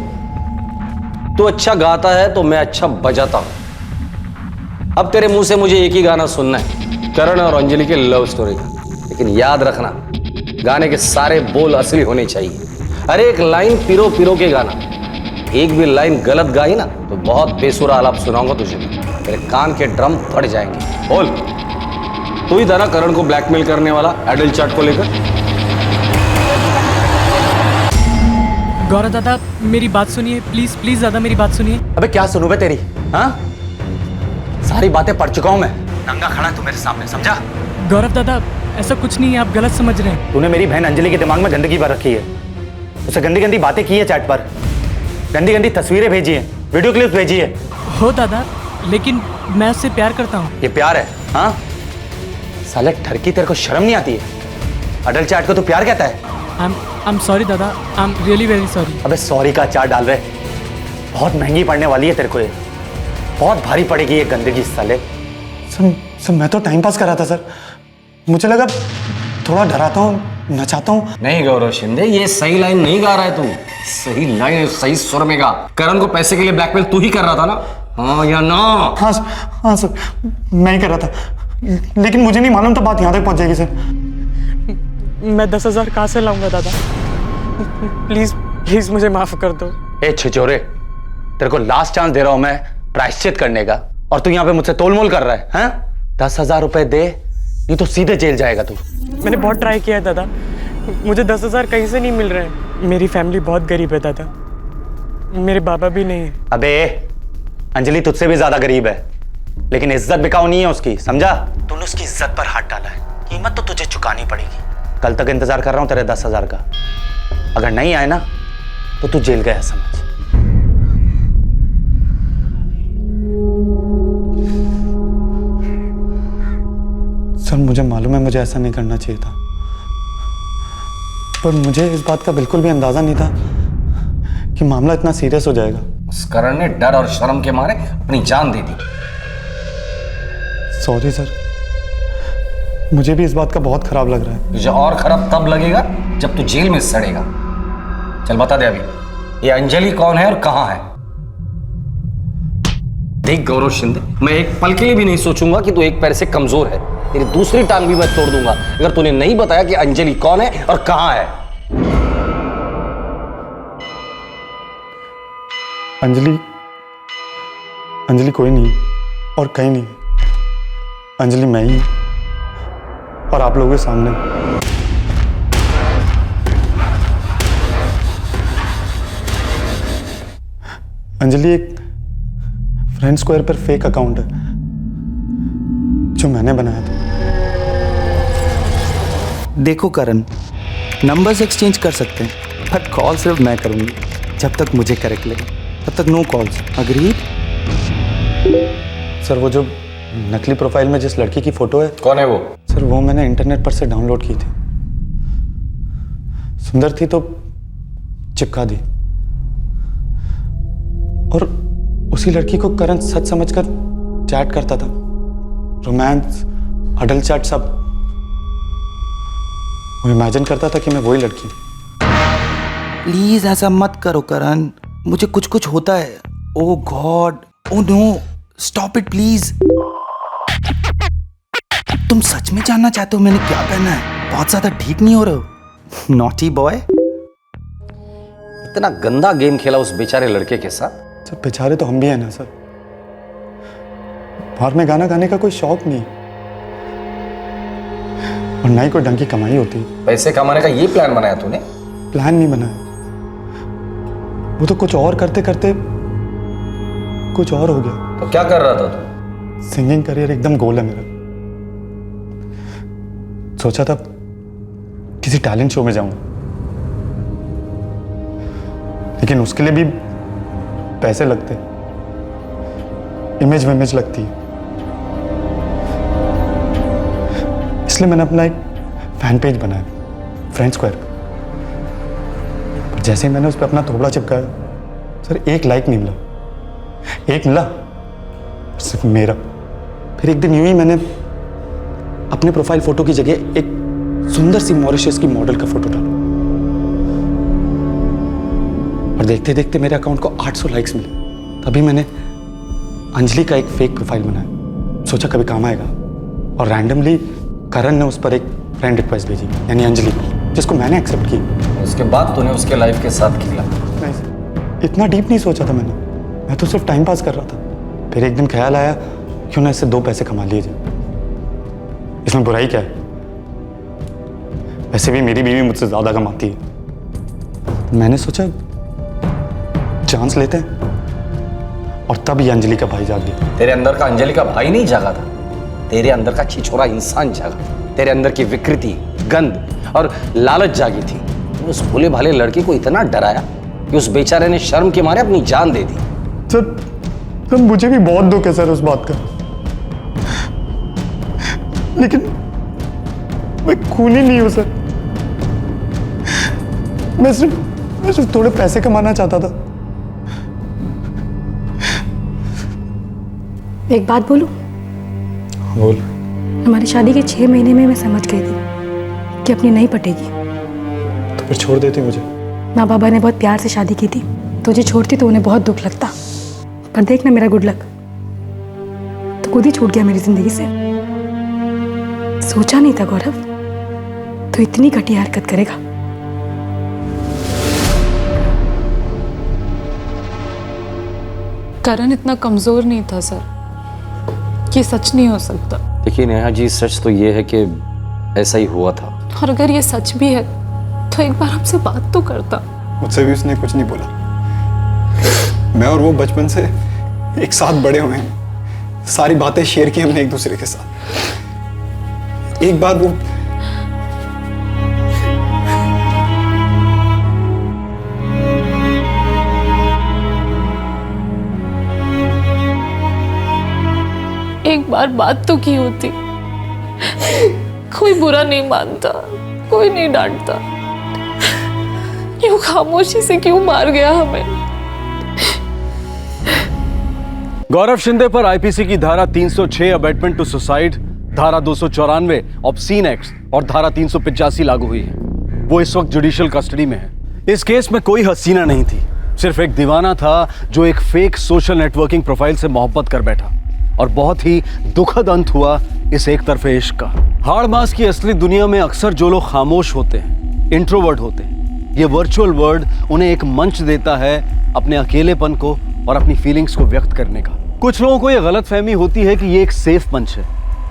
तू अच्छा गाता है तो मैं अच्छा बजाता हूं। अब तेरे मुंह से मुझे एक ही गाना सुनना है, करण और अंजलि के लव स्टोरी का। लेकिन याद रखना, गाने के सारे बोल असली होने चाहिए। अरे एक लाइन पिरो पिरो के गाना, एक भी लाइन गलत गाई ना तो बहुत बेसुरा आलाप सुनाऊंगा तुझे। तेरे कान के ड्रम फट जाएंगे। बोल, तू ही था ना करण को ब्लैकमेल करने वाला एडल्ट चार्ट को लेकर? गौरव दादा मेरी बात सुनिए, प्लीज प्लीज दादा मेरी बात सुनिए। अबे क्या सुनूं बे तेरी? हाँ, सारी बातें पढ़ चुका हूं मैं। नंगा खड़ा तू मेरे सामने, समझा? गौरव दादा ऐसा कुछ नहीं है, आप गलत समझ रहे हैं। तूने मेरी बहन अंजलि के दिमाग में गंदगी भर रखी है। उसे गंदी गंदी बातें की है चैट पर, गंदी गंदी तस्वीरें भेजी है, वीडियो क्लिप भेजी है। हो दादा, लेकिन मैं उससे प्यार करता हूँ। ये प्यार है? हाँ साले ठरकी, तेरे को शर्म नहीं आती है? अडल्ट चैट को तू प्यार कहता है? आई एम सॉरी दादा, I am really very sorry. अबे सॉरी का अचार डाल रहे, बहुत महंगी पड़ने वाली है तेरे को ये, बहुत भारी पड़ेगी ये गंदगी साले। सर मैं तो टाइम पास कर रहा था सर, मुझे लगा थोड़ा डराता हूँ, नचाता हूँ। नहीं गौरव शिंदे, ये सही लाइन नहीं गा रहा है तू। सही लाइन सही सुर में गा। करण को पैसे के लिए ब्लैकमेल तू ही कर रहा था ना? हाँ या ना? हाँ सर, मैं ही कर रहा था, लेकिन मुझे नहीं मालूम था बात यहाँ तक पहुँच जाएगी सर। मैं 10,000 कहाँ से लाऊंगा दादा? प्लीज प्लीज मुझे माफ कर दो। ए छिचोरे, तेरे को लास्ट चांस दे रहा हूं मैं प्रायश्चित करने का, और तू यहाँ पे मुझसे तोलमोल कर रहा है? हैं? 10,000 रुपए दे, ये तो सीधे जेल जाएगा तू। मैंने बहुत ट्राई किया है दादा, मुझे 10,000 कहीं से नहीं मिल रहे हैं। मेरी फैमिली बहुत गरीब है दादा, मेरे बाबा भी नहीं है। अबे अंजलि तुझसे भी ज्यादा गरीब है, लेकिन इज्जत बिकाऊ नहीं है उसकी, समझा? तूने उसकी इज्जत पर हाथ डाला है, कीमत तो तुझे चुकानी पड़ेगी। कल तक इंतजार कर रहा हूं तेरे 10,000 का, अगर नहीं आए ना तो तू जेल गया समझ। सर मुझे मालूम है मुझे ऐसा नहीं करना चाहिए था, पर मुझे इस बात का बिल्कुल भी अंदाजा नहीं था कि मामला इतना सीरियस हो जाएगा। उस करण ने डर और शर्म के मारे अपनी जान दे दी। सॉरी सर, मुझे भी इस बात का बहुत खराब लग रहा है। तुझे और खराब तब लगेगा जब तू जेल में सड़ेगा। चल बता दे अभी, ये अंजलि कौन है और कहां है? देख गौरव शिंदे, मैं एक पल के लिए भी नहीं सोचूंगा कि तू एक पैर से कमजोर है। तेरी दूसरी टांग भी मैं तोड़ दूंगा अगर तूने नहीं बताया कि अंजलि कौन है और कहां है। अंजलि कोई नहीं और कहीं नहीं, अंजलि मैं ही और आप लोगों के सामने। अंजलि एक फ्रेंड स्क्वायर पर फेक अकाउंट है जो मैंने बनाया था। देखो करण, नंबर्स एक्सचेंज कर सकते हैं पर कॉल सिर्फ मैं करूंगी। जब तक मुझे करेक्ट लगे तब तक नो कॉल्स। अग्रीड? सर वो जो नकली प्रोफाइल में जिस लड़की की फोटो है। कौन है वो? सर वो मैंने इंटरनेट पर से डाउनलोड की थी। सुंदर थी तो चिपका दी, और उसी लड़की को करण सच समझकर चैट करता था। रोमांस, अडल्ट चैट सब। वो इमेजिन करता था कि मैं वही लड़की। प्लीज ऐसा मत करो करण, मुझे कुछ कुछ होता है। Oh god, oh no, stop it please. तुम सच में जानना चाहते हो मैंने क्या पहना है? बहुत ज्यादा ठीक नहीं हो रहे हो। Naughty boy. इतना गंदा गेम खेला उस बेचारे लड़के के साथ। सर बेचारे तो हम भी हैं ना सर। बाहर में गाना गाने का कोई शौक नहीं और ना ही कोई ढंग की कमाई होती। पैसे कमाने का ये प्लान बनाया तूने? प्लान नहीं बनाया, वो तो कुछ और करते करते कुछ और हो गया। तो क्या कर रहा था तू? सिंगिंग करियर एकदम गोल है मेरा। सोचा था किसी टैलेंट शो में जाऊंगा, लेकिन उसके लिए भी पैसे लगते, इमेज विमेज लगती है। इसलिए मैंने अपना एक फैन पेज बनाया, फ्रेंड स्क्वायर। पर जैसे ही मैंने उस पर अपना थोबड़ा चिपकाया, सर एक लाइक नहीं मिला। एक मिला सिर्फ मेरा। फिर एक दिन यूं ही मैंने अपने प्रोफाइल फोटो की जगह एक सुंदर सी मॉरिशस की मॉडल का फोटो डाला, और देखते देखते मेरे अकाउंट को 800 लाइक्स मिले। तभी मैंने अंजलि का एक फेक प्रोफाइल बनाया, सोचा कभी काम आएगा। और रैंडमली करण ने उस पर एक फ्रेंड रिक्वेस्ट भेजी, यानी अंजलि को, जिसको मैंने एक्सेप्ट की। उसके बाद तूने उसके लाइफ के साथ खेला? नहीं, इतना डीप नहीं सोचा था मैंने। मैं तो सिर्फ टाइम पास कर रहा था। फिर एक दिन ख्याल आया क्यों ना इससे 2 पैसे कमा लिए जाए। इसमें बुराई क्या है? वैसे भी मेरी बीवी मुझसे ज्यादा कमाती है। मैंने सोचा चांस लेते हैं, और तब ये अंजलि का भाई जाग गया। तेरे अंदर का अंजलि का भाई नहीं जागा था, तेरे अंदर का छिछोरा इंसान जागा। तेरे अंदर की विकृति, गंद और लालच जागी थी। उस भोले भाले लड़के को इतना डराया कि उस बेचारे ने शर्म के मारे अपनी जान दे दी। सर मुझे भी बहुत दुख है सर उस बात का, लेकिन मैं खूनी नहीं हूं सर। मैं सिर्फ थोड़े पैसे कमाना चाहता था। एक बात बोलूं? बोल। हमारी शादी के 6 महीने में मैं समझ गई थी कि अपनी नहीं पटेगी। तो फिर छोड़ देती मुझे? माँ बाबा ने बहुत प्यार से शादी की थी। तुझे छोड़ती तो उन्हें बहुत दुख लगता, पर देख ना मेरा गुड लक, तो खुद ही छूट गया मेरी जिंदगी से। सोचा नहीं था गौरव तो इतनी घटिया हरकत करेगा। करण इतना कमजोर नहीं था सर, ये सच नहीं हो सकता। देखिए नेहा जी, सच तो ये है कि ऐसा ही हुआ था। और अगर ये सच भी है तो एक बार हमसे बात तो करता। मुझसे भी उसने कुछ नहीं बोला। मैं और वो बचपन से एक साथ बड़े हुए हैं, सारी बातें शेयर की हमने एक दूसरे के साथ। एक बार वो एक बार बात तो की होती, कोई बुरा नहीं मानता, कोई नहीं डांटता। क्यों खामोशी से क्यों मार गया हमें? गौरव शिंदे पर आईपीसी की धारा 306 अबेटमेंट टू सुसाइड, धारा 294 ऑब्सीन एक्ट और धारा 385 लागू हुई है। वो इस वक्त जुडिशियल कस्टडी में है। इस केस में कोई हसीना नहीं थी, सिर्फ एक दीवाना था जो एक फेक सोशल नेटवर्किंग प्रोफाइल से मोहब्बत कर बैठा, और बहुत ही दुखद अंत हुआ इस एक तरफे इश्क का। हाड़ मास की असली दुनिया में अक्सर जो लोग खामोश होते हैं, इंट्रोवर्ट होते हैं, ये वर्चुअल वर्ल्ड उन्हें एक मंच देता है अपने अकेलेपन को और अपनी फीलिंग्स को व्यक्त करने का। कुछ लोगों को ये गलतफहमी होती है कि ये एक सेफ मंच है,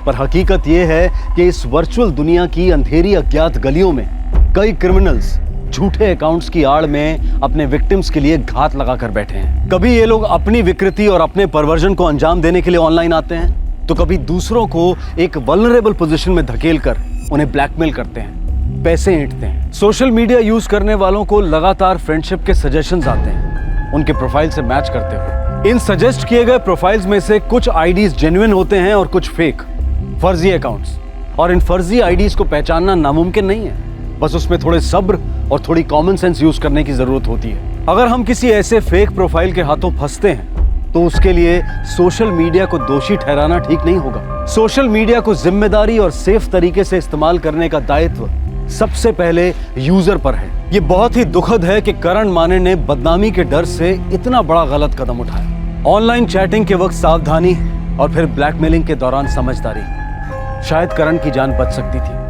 पर हकीकत ये है कि इस वर्चुअल दुनिया की अंधेरी अज्ञात गलियों में कई क्रिमिनल्स झूठे अकाउंट्स की आड़ में अपने विक्टिम्स के लिए घात लगा कर बैठे हैं। कभी ये लोग अपनी विकृति और अपने परवर्जन को अंजाम देने के लिए ऑनलाइन आते हैं, तो कभी दूसरों को एक वल्नरेबल पोजीशन में धकेल कर उन्हें ब्लैकमेल करते हैं, पैसे ऐंठते हैं। सोशल मीडिया यूज करने वालों को लगातार फ्रेंडशिप के सजेशंस आते हैं उनके प्रोफाइल से मैच करते हुए। इन सजेस्ट किए गए प्रोफाइल्स में से कुछ आईडीज जेन्युइन होते हैं और कुछ फेक, फर्जी अकाउंट्स। और इन फर्जी आईडीज को पहचानना नामुमकिन नहीं है, बस उसमें थोड़े सब्र और थोड़ी कॉमन सेंस यूज करने की जरूरत होती है। अगर हम किसी ऐसे फेक प्रोफाइल के हाथों फंसते हैं तो उसके लिए सोशल मीडिया को दोषी ठहराना ठीक नहीं होगा। सोशल मीडिया को जिम्मेदारी और सेफ तरीके से इस्तेमाल करने का दायित्व सबसे पहले यूजर पर है। ये बहुत ही दुखद है कि करण माने ने बदनामी के डर से इतना बड़ा गलत कदम उठाया। ऑनलाइन चैटिंग के वक्त सावधानी और फिर ब्लैकमेलिंग के दौरान समझदारी, शायद करण की जान बच सकती थी।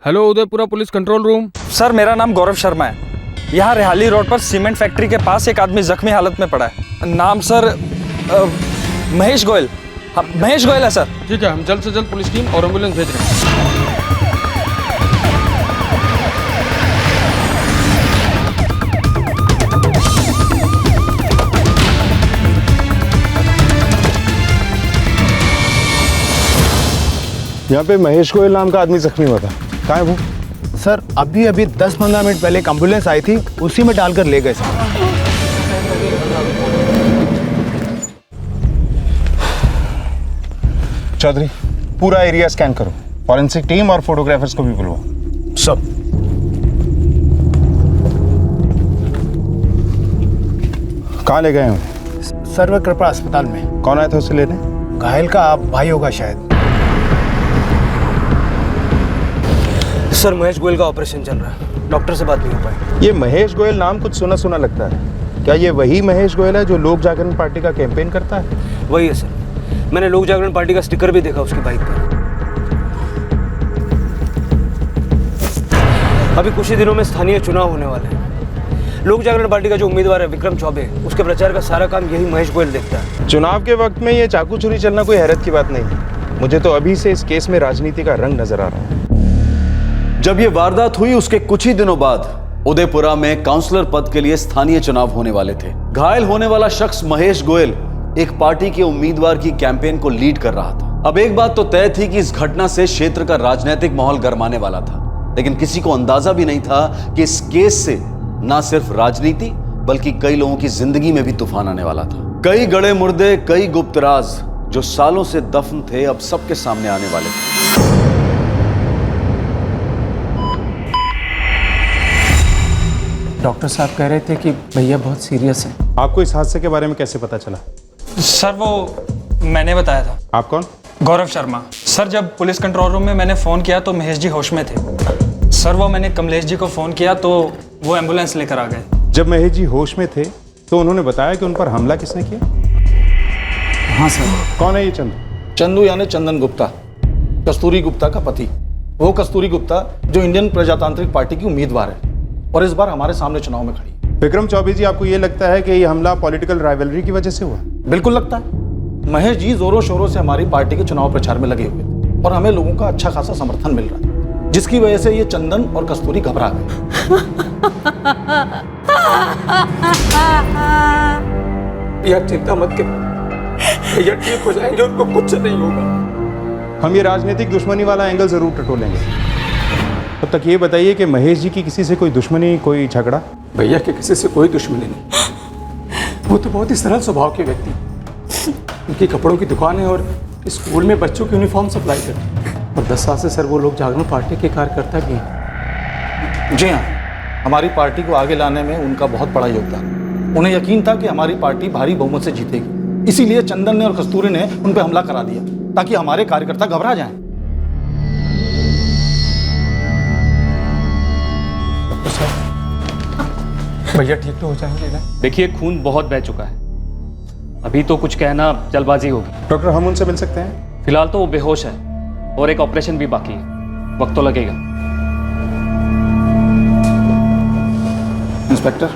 Hello Udaipura police control room. Sir मेरा नाम गौरव शर्मा है। यहाँ रेहाली रोड पर सीमेंट फैक्ट्री के पास एक आदमी जख्मी हालत में पड़ा है। नाम सर महेश गोयल। हाँ महेश गोयल है सर। ठीक है, हम जल्द से जल्द पुलिस टीम और एम्बुलेंस भेज रहे हैं। यहाँ पे महेश गोयल नाम का आदमी जख्मी हुआ था, कहाँ है वो? सर अभी 10-15 मिनट पहले एक एम्बुलेंस आई थी, उसी में डालकर ले गए सर। चौधरी पूरा एरिया स्कैन करो, फॉरेंसिक टीम और फोटोग्राफर्स को भी बुलवाओ। सब। कहाँ ले गए हो? सर्व कृपा अस्पताल में। कौन आया था उसे लेने? घायल का आप भाई होगा शायद। सर महेश गोयल का ऑपरेशन चल रहा है, डॉक्टर से बात नहीं हो पाई। ये महेश गोयल नाम कुछ सुना सुना लगता है। क्या ये वही महेश गोयल है जो लोक जागरण पार्टी का कैंपेन करता है? वही है सर, मैंने लोक जागरण पार्टी का स्टिकर भी देखा उसकी बाइक पर। अभी कुछ ही दिनों में स्थानीय चुनाव होने वाले हैं। लोक जागरण पार्टी का जो उम्मीदवार है विक्रम चौबे, उसके प्रचार का सारा काम यही महेश गोयल देखता है। चुनाव के वक्त में ये चाकू छुरी चलना कोई हैरत की बात नहीं है। मुझे तो अभी से इस केस में राजनीति का रंग नजर आ रहा है। जब ये वारदात हुई उसके कुछ ही दिनों बाद उदयपुरा में काउंसलर पद के लिए स्थानीय चुनाव होने वाले थे। घायल होने वाला शख्स महेश गोयल एक पार्टी के उम्मीदवार की कैंपेन को लीड कर रहा था। अब एक बात तो तय थी कि इस घटना से क्षेत्र का राजनीतिक माहौल गरमाने वाला था, लेकिन किसी को अंदाजा भी नहीं था कि इस केस से न सिर्फ राजनीति बल्कि कई लोगों की जिंदगी में भी तूफान आने वाला था। कई गड़े मुर्दे, कई गुप्त राज जो सालों से दफन थे, अब सबके सामने आने वाले थे। डॉक्टर साहब कह रहे थे कि भैया बहुत सीरियस हैं। आपको इस हादसे के बारे में कैसे पता चला? सर वो मैंने बताया था। आप कौन? गौरव शर्मा। सर जब पुलिस कंट्रोल रूम में मैंने फ़ोन किया तो महेश जी होश में थे। सर वो मैंने कमलेश जी को फ़ोन किया तो वो एम्बुलेंस लेकर आ गए। जब महेश जी होश में थे तो उन्होंने बताया कि उन पर हमला किसने किया? हाँ सर। कौन है ये चंदू? चंदू यानी चंदन गुप्ता, कस्तूरी गुप्ता का पति। वो कस्तूरी गुप्ता जो इंडियन प्रजातांत्रिक पार्टी की उम्मीदवार है और इस बार हमारे सामने चुनाव में खड़ी। विक्रम चौबे जी, आपको ये लगता है कि ये हमला पॉलिटिकल राइवलरी की वजह से हुआ? बिल्कुल लगता है। महेश जी जोरों शोरों से हमारी पार्टी के चुनाव प्रचार में लगे हुए थे और हमें लोगों का अच्छा खासा समर्थन मिल रहा था, जिसकी वजह से ये चंदन और कस्तूरी घबरा गए। यार चिंता मत कर, भैया ठीक हो जाएंगे, उनको कुछ नहीं होगा। हम ये राजनीतिक दुश्मनी वाला एंगल जरूर टटोलेंगे। तब तक ये बताइए कि महेश जी की किसी से कोई दुश्मनी, कोई झगड़ा? भैया के किसी से कोई दुश्मनी नहीं। वो तो बहुत ही सरल स्वभाव के व्यक्ति, उनकी कपड़ों की दुकान है और स्कूल में बच्चों की यूनिफॉर्म सप्लाई करते हैं। और 10 साल से सर वो लोग जागरण पार्टी के कार्यकर्ता भी हैं। जी हाँ, हमारी पार्टी को आगे लाने में उनका बहुत बड़ा योगदान। उन्हें यकीन था कि हमारी पार्टी भारी बहुमत से जीतेगी, इसीलिए चंदन ने और कस्तूरी ने उन पर हमला करा दिया ताकि हमारे कार्यकर्ता घबरा जाएं। भैया ठीक तो हो जाएंगे ना? देखिए खून बहुत बह चुका है, अभी तो कुछ कहना जल्दबाजी होगी। डॉक्टर हम उनसे मिल सकते हैं? फिलहाल तो वो बेहोश है और एक ऑपरेशन भी बाकी है, वक्त तो लगेगा। इंस्पेक्टर,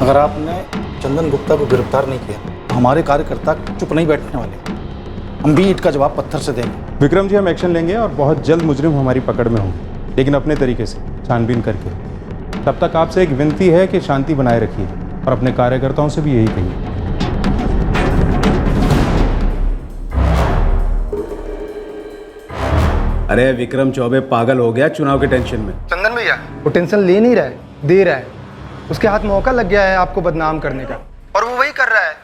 अगर आपने चंदन गुप्ता को गिरफ्तार नहीं किया तो हमारे कार्यकर्ता चुप नहीं बैठने वाले, हम भी ईंट का जवाब पत्थर से देंगे। विक्रम जी, हम एक्शन लेंगे और बहुत जल्द मुजरिम हमारी पकड़ में होंगे, लेकिन अपने तरीके से छानबीन करके। तब तक आपसे एक विनती है कि शांति बनाए रखिए और अपने कार्यकर्ताओं से भी यही कहिए। अरे विक्रम चौबे पागल हो गया चुनाव के टेंशन में। चंदन भैया वो टेंशन ले नहीं रहा है, दे रहा है। उसके हाथ मौका लग गया है आपको बदनाम करने का, और वो वही कर रहा है।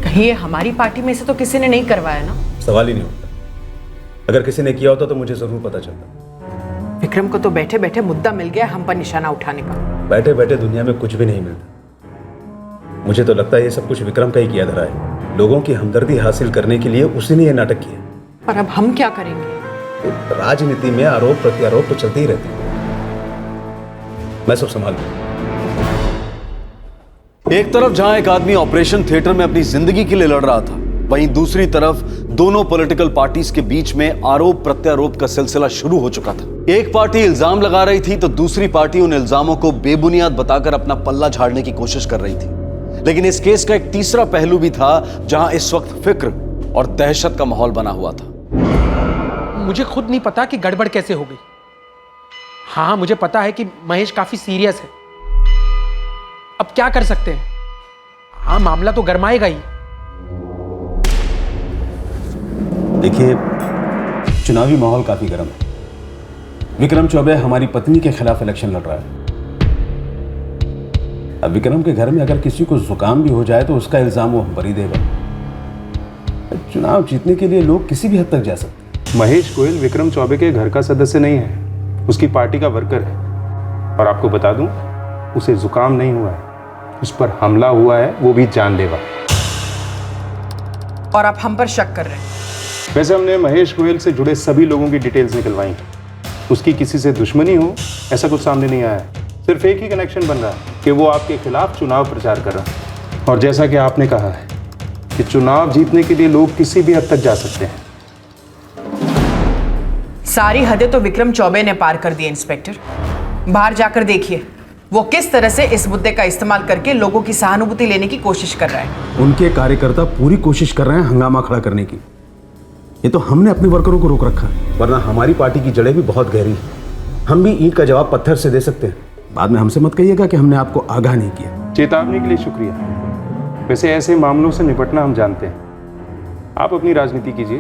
कहीं ये हमारी पार्टी में से तो किसी ने नहीं करवाया ना? सवाल ही नहीं होता। अगर किसी ने किया होता तो मुझे जरूर पता चलता। विक्रम को तो बैठे बैठे मुद्दा मिल गया हम पर निशाना उठाने का। बैठे बैठे दुनिया में कुछ भी नहीं मिलता। मुझे तो लगता है ये सब कुछ विक्रम का ही किया धरा है। लोगों की हमदर्दी हासिल करने के लिए उसी ने ये नाटक किया। पर अब हम क्या करेंगे? तो राजनीति में आरोप प्रत्यारोप तो चलती ही रहती है। मैं सब संभाल लूंगा। एक तरफ जहां एक आदमी ऑपरेशन थिएटर में अपनी जिंदगी के लिए लड़ रहा था, वहीं दूसरी तरफ दोनों पॉलिटिकल पार्टीज के बीच में आरोप प्रत्यारोप का सिलसिला शुरू हो चुका था। एक पार्टी इल्जाम लगा रही थी तो दूसरी पार्टी उन इल्जामों को बेबुनियाद बताकर अपना पल्ला झाड़ने की कोशिश कर रही थी। लेकिन इस केस का एक तीसरा पहलू भी था जहां इस वक्त फिक्र और दहशत का माहौल बना हुआ था। मुझे खुद नहीं पता कि गड़बड़ कैसे हो गई। हाँ, मुझे पता है कि महेश काफी सीरियस है। अब क्या कर सकते हैं? हाँ, मामला तो गरमाएगा ही। देखिए, चुनावी माहौल काफी गर्म है। विक्रम चौबे हमारी पत्नी के खिलाफ इलेक्शन लड़ रहा है। अब विक्रम के घर में अगर किसी को जुकाम भी हो जाए तो उसका इल्जाम वो हम पर ही देगा। चुनाव जीतने के लिए लोग किसी भी हद तक जा सकते हैं। महेश गोयल विक्रम चौबे के घर का सदस्य नहीं है, उसकी पार्टी का वर्कर है। और आपको बता दूं, उसे जुकाम नहीं हुआ है, उस पर हमला हुआ है, वो भी जानलेवा। और आप हम पर शक कर रहे हैं? वैसे हमने महेश गोयल से जुड़े सभी लोगों की डिटेल्स निकलवाई। उसकी किसी से दुश्मनी हो ऐसा कुछ सामने नहीं आया है। सिर्फ एक ही कनेक्शन बन रहा है कि वो आपके खिलाफ चुनाव प्रचार कर रहा है। और जैसा कि आपने कहा है कि चुनाव जीतने के लिए लोग किसी भी हद तक जा सकते हैं। सारी हदें तो विक्रम चौबे ने पार कर दी इंस्पेक्टर। बाहर जाकर देखिए वो किस तरह से इस मुद्दे का इस्तेमाल करके लोगों की सहानुभूति लेने की कोशिश कर रहा है। उनके कार्यकर्ता पूरी कोशिश कर रहे हैं हंगामा खड़ा करने की। ये तो हमने अपने वर्करों को रोक रखा है, वरना हमारी पार्टी की जड़ें भी बहुत गहरी हैं। हम भी ईंट का जवाब पत्थर से दे सकते हैं। बाद में हमसे मत कहिएगा कि हमने आपको आगाह नहीं किया। चेतावनी के लिए शुक्रिया। वैसे ऐसे मामलों से निपटना हम जानते हैं। आप अपनी राजनीति कीजिए,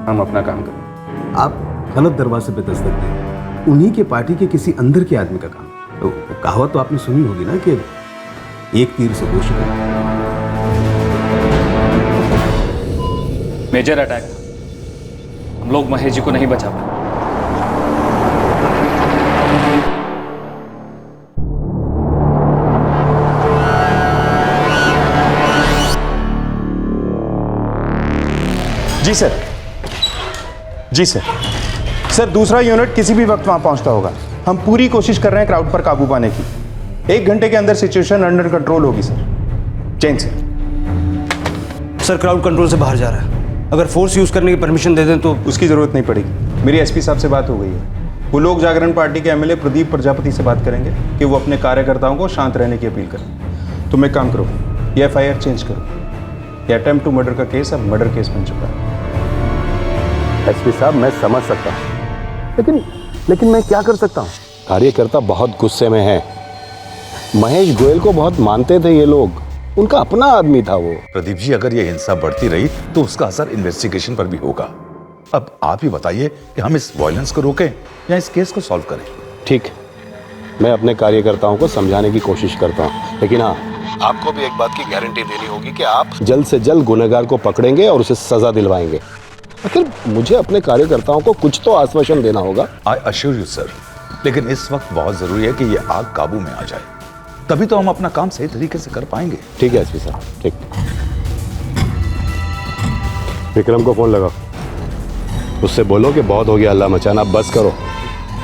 हम अपना काम करें। आप गलत दरवाजे पे दस्तक दें। उन्हीं के पार्टी के किसी अंदर के आदमी का काम। तो कहावत तो आपने सुनी होगी ना कि एक तीर से दो शिकार। मेजर अटैक, हम लोग महेश जी को नहीं बचा पाए। जी सर, जी सर। सर, दूसरा यूनिट किसी भी वक्त वहां पहुंचता होगा। हम पूरी कोशिश कर रहे हैं क्राउड पर काबू पाने की। 1 घंटे के अंदर सिचुएशन अंडर कंट्रोल होगी sir. Jain sir. Sir, crowd control से बाहर जा रहा है। अगर फोर्स यूज करने की परमिशन दे दें तो। उसकी जरूरत नहीं पड़ेगी। मेरी एसपी साहब से बात हो गई है। वो लोक जागरण पार्टी के एमएलए प्रदीप प्रजापति से बात करेंगे कि वो अपने कार्यकर्ताओं को शांत रहने की अपील करें। तुम एक काम करो, ये FIR चेंज करो। ये अटेम्प्ट टू मर्डर का केस अब मर्डर केस बन चुका है। एसपी साहब, मैं समझ सकता हूँ, लेकिन मैं क्या कर सकता हूँ? कार्यकर्ता बहुत गुस्से में है। महेश गोयल को बहुत मानते थे ये लोग, उनका अपना आदमी था वो। प्रदीप जी, अगर ये हिंसा बढ़ती रही तो उसका असर इन्वेस्टिगेशन पर भी होगा। अब आप ही बताइए कि हम इस वायलेंस को रोकें या इस केस को सॉल्व करें। ठीक, मैं अपने कार्यकर्ताओं को समझाने की कोशिश करता हूँ, लेकिन हाँ, आपको भी एक बात की गारंटी देनी होगी कि आप जल्द से जल्द गुनहगार को पकड़ेंगे और उसे सजा दिलवाएंगे। आखिर मुझे अपने कार्यकर्ताओं को कुछ तो आश्वासन देना होगा। आई अश्योर यू सर, लेकिन इस वक्त बहुत जरूरी है कि ये आग काबू में आ जाए, तभी तो हम अपना काम सही तरीके से कर पाएंगे। ठीक है एसपी साहब, ठीक। विक्रम को फोन लगाओ, उससे बोलो कि बहुत हो गया अल्लाह मचाना, बस करो।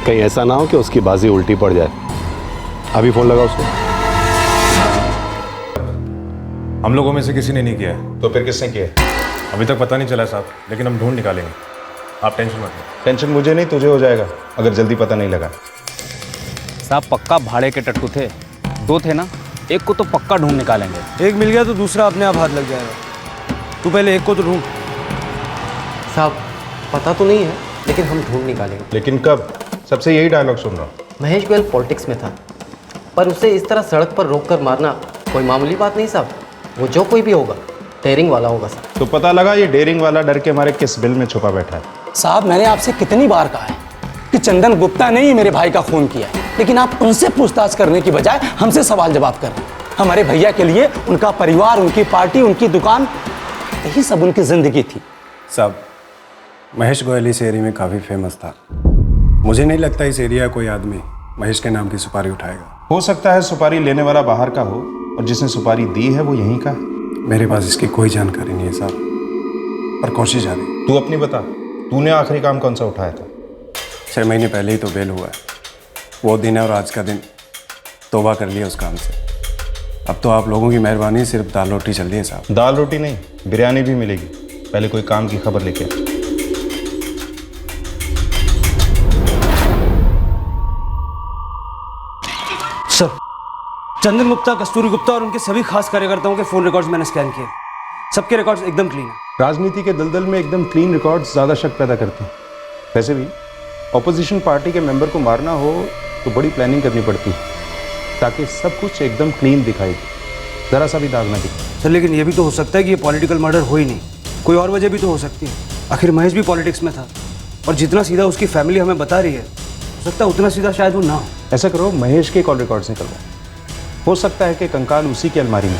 कहीं ऐसा ना हो कि उसकी बाजी उल्टी पड़ जाए। अभी फोन लगा उसको। हम लोगों में से किसी ने नहीं किया है। तो फिर किसने किया? अभी तक पता नहीं चला साहब, लेकिन हम ढूंढ निकालेंगे। आप टेंशन मत लो। टेंशन मुझे नहीं, तुझे हो जाएगा अगर जल्दी पता नहीं लगा। साहब पक्का भाड़े के टट्टू थे, 2 थे ना, एक को तो पक्का ढूंढ निकालेंगे। एक मिल गया तो दूसरा अपने आप हाथ लग जाएगा। तू पहले एक को तो ढूंढ। साहब पता तो नहीं है, लेकिन हम ढूंढ निकालेंगे। लेकिन कब? सबसे यही डायलॉग सुन रहा हूँ। महेश गोयल पॉलिटिक्स में था, पर उसे इस तरह सड़क पर रोक कर मारना कोई मामूली बात नहीं साहब। वो जो कोई भी होगा डेयरिंग वाला होगा साहब। तो पता लगा ये डेयरिंग वाला डर के हमारे किस बिल में छुपा बैठा है। साहब मैंने आपसे कितनी बार कहा है कि चंदन गुप्ता ने ही मेरे भाई का खून किया है, लेकिन आप उनसे पूछताछ करने की बजाय हमसे सवाल जवाब कर रहे हैं। हमारे भैया के लिए उनका परिवार, उनकी पार्टी, उनकी दुकान, यही सब उनकी जिंदगी थी। साहब महेश गोयल इस एरिया में काफ़ी फेमस था। मुझे नहीं लगता इस एरिया कोई आदमी महेश के नाम की सुपारी उठाएगा। हो सकता है सुपारी लेने वाला बाहर का हो और जिसने सुपारी दी है वो यहीं का है। मेरे पास इसकी कोई जानकारी नहीं है साहब, पर कोशिश जारी। तू अपनी बता, तूने आखिरी काम कौन सा उठाया था? 6 महीने पहले ही तो बेल हुआ है। वो दिन है और आज का दिन तौबा कर लिया उस काम से। अब तो आप लोगों की मेहरबानी, सिर्फ दाल रोटी चल रही है साहब। दाल रोटी नहीं, बिरयानी भी मिलेगी। पहले कोई काम की खबर लेके आ। सर, चंदन गुप्ता, कस्तूरी गुप्ता और उनके सभी खास कार्यकर्ताओं के फोन रिकॉर्ड्स मैंने स्कैन किए। सबके रिकॉर्ड्स एकदम क्लीन है। राजनीति के दलदल में एकदम क्लीन रिकॉर्ड्स ज़्यादा शक पैदा करते हैं। वैसे भी ऑपोजिशन पार्टी के मेंबर को मारना हो तो बड़ी प्लानिंग करनी पड़ती है, ताकि सब कुछ एकदम क्लीन दिखाई दे, ज़रा सा भी दाग ना दिखे। सर लेकिन ये भी तो हो सकता है कि ये पॉलिटिकल मर्डर हो ही नहीं, कोई और वजह भी तो हो सकती है। आखिर महेश भी पॉलिटिक्स में था, और जितना सीधा उसकी फैमिली हमें बता रही है, हो सकता है उतना सीधा शायद वो ना हो। ऐसा करो, महेश के कॉल रिकॉर्ड्स निकलवाओ। हो सकता है कि कंकाल उसी की अलमारी में।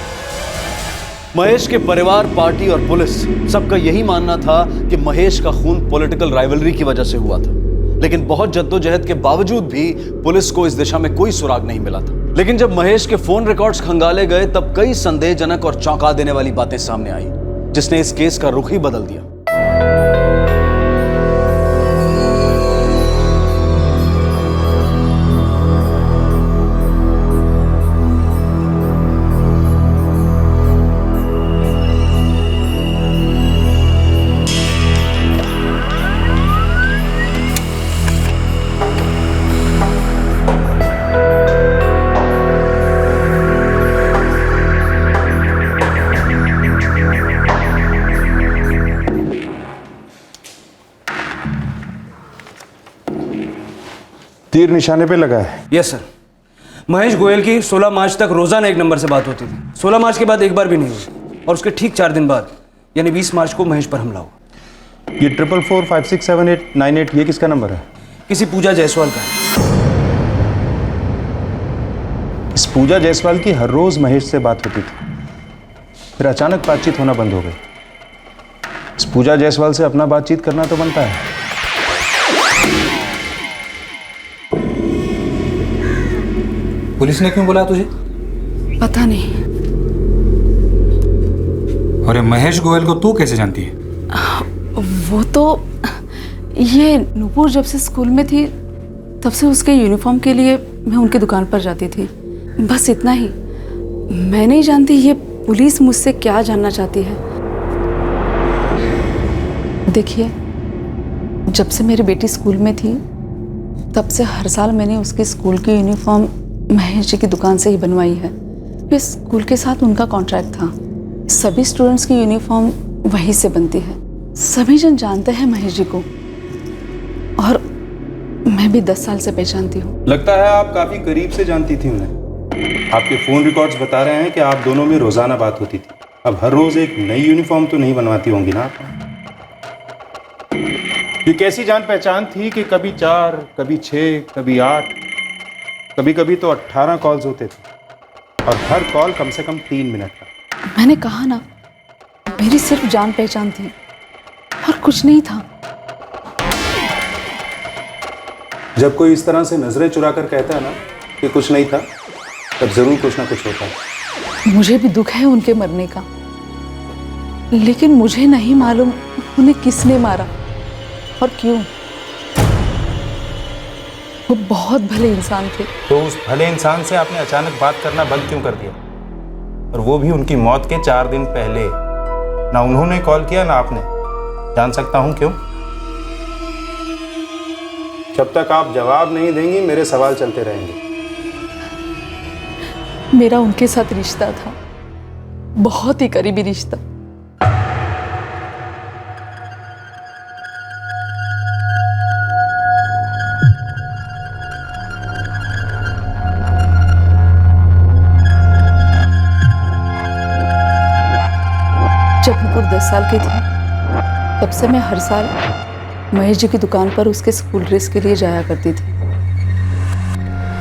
महेश के परिवार, पार्टी और पुलिस सबका यही मानना था कि महेश का खून पॉलिटिकल राइवलरी की वजह से हुआ था, लेकिन बहुत जद्दोजहद के बावजूद भी पुलिस को इस दिशा में कोई सुराग नहीं मिला था। लेकिन जब महेश के फोन रिकॉर्ड्स खंगाले गए तब कई संदेहजनक और चौंका देने वाली बातें सामने आई, जिसने इस केस का रुख ही बदल दिया। तीर निशाने पे लगा है। Yes sir. महेश गोयल की 16 मार्च तक रोजाना 1 नंबर से बात होती थी। 16 मार्च के बाद एक बार भी नहीं हुई, और उसके ठीक 4 दिन बाद यानी 20 मार्च को महेश पर हमला हुआ। ये 44456789 ये किसका नंबर है? किसी पूजा जायसवाल का है। इस पूजा जायसवाल की हर रोज महेश से बात होती थी, फिर अचानक बातचीत होना बंद हो गई। इस पूजा जायसवाल से अपना बातचीत करना तो बनता है। पुलिस ने क्यों बुलाया तुझे? पता नहीं। और ये महेश गोयल को तू कैसे जानती है? वो तो ये नूपुर जब से स्कूल में थी तब से उसके यूनिफॉर्म के लिए मैं उनकी दुकान पर जाती थी, बस इतना ही। मैं नहीं जानती ये पुलिस मुझसे क्या जानना चाहती है। देखिए, जब से मेरी बेटी स्कूल में थी तब से हर साल मैंने उसके स्कूल की यूनिफॉर्म महेश जी की दुकान से ही बनवाई है। इस स्कूल के साथ उनका कॉन्ट्रैक्ट था। सभी स्टूडेंट्स की यूनिफॉर्म वहीं से बनती है। सभी जन जानते हैं महेश जी को, और मैं भी 10 साल से पहचानती हूँ। लगता है आप काफी करीब से जानती थी उन्हें। आपके फोन रिकॉर्ड्स बता रहे हैं कि आप दोनों में रोजाना बात होती थी। अब हर रोज एक नई यूनिफॉर्म तो नहीं बनवाती होंगी ना आप? ये कैसी जान पहचान थी कि कभी 4, कभी 6, कभी 8, कभी कभी तो 18 कॉल्स होते थे, और हर कॉल कम से कम 3 मिनट का। मैंने कहा ना, मेरी सिर्फ जान पहचान थी और कुछ नहीं था। जब कोई इस तरह से नजरें चुरा कर कहता है ना कि कुछ नहीं था, तब जरूर कुछ ना कुछ होता है। मुझे भी दुख है उनके मरने का, लेकिन मुझे नहीं मालूम उन्हें किसने मारा और क्यों। वो बहुत भले इंसान थे। तो उस भले इंसान से आपने अचानक बात करना बंद क्यों कर दिया? और वो भी उनकी मौत के 4 दिन पहले। ना उन्होंने कॉल किया ना आपने। जान सकता हूं क्यों? जब तक आप जवाब नहीं देंगी मेरे सवाल चलते रहेंगे। मेरा उनके साथ रिश्ता था, बहुत ही करीबी रिश्ता। जब नुपुर 10 साल की थी तब से मैं हर साल महेश जी की दुकान पर उसके स्कूल ड्रेस के लिए जाया करती थी।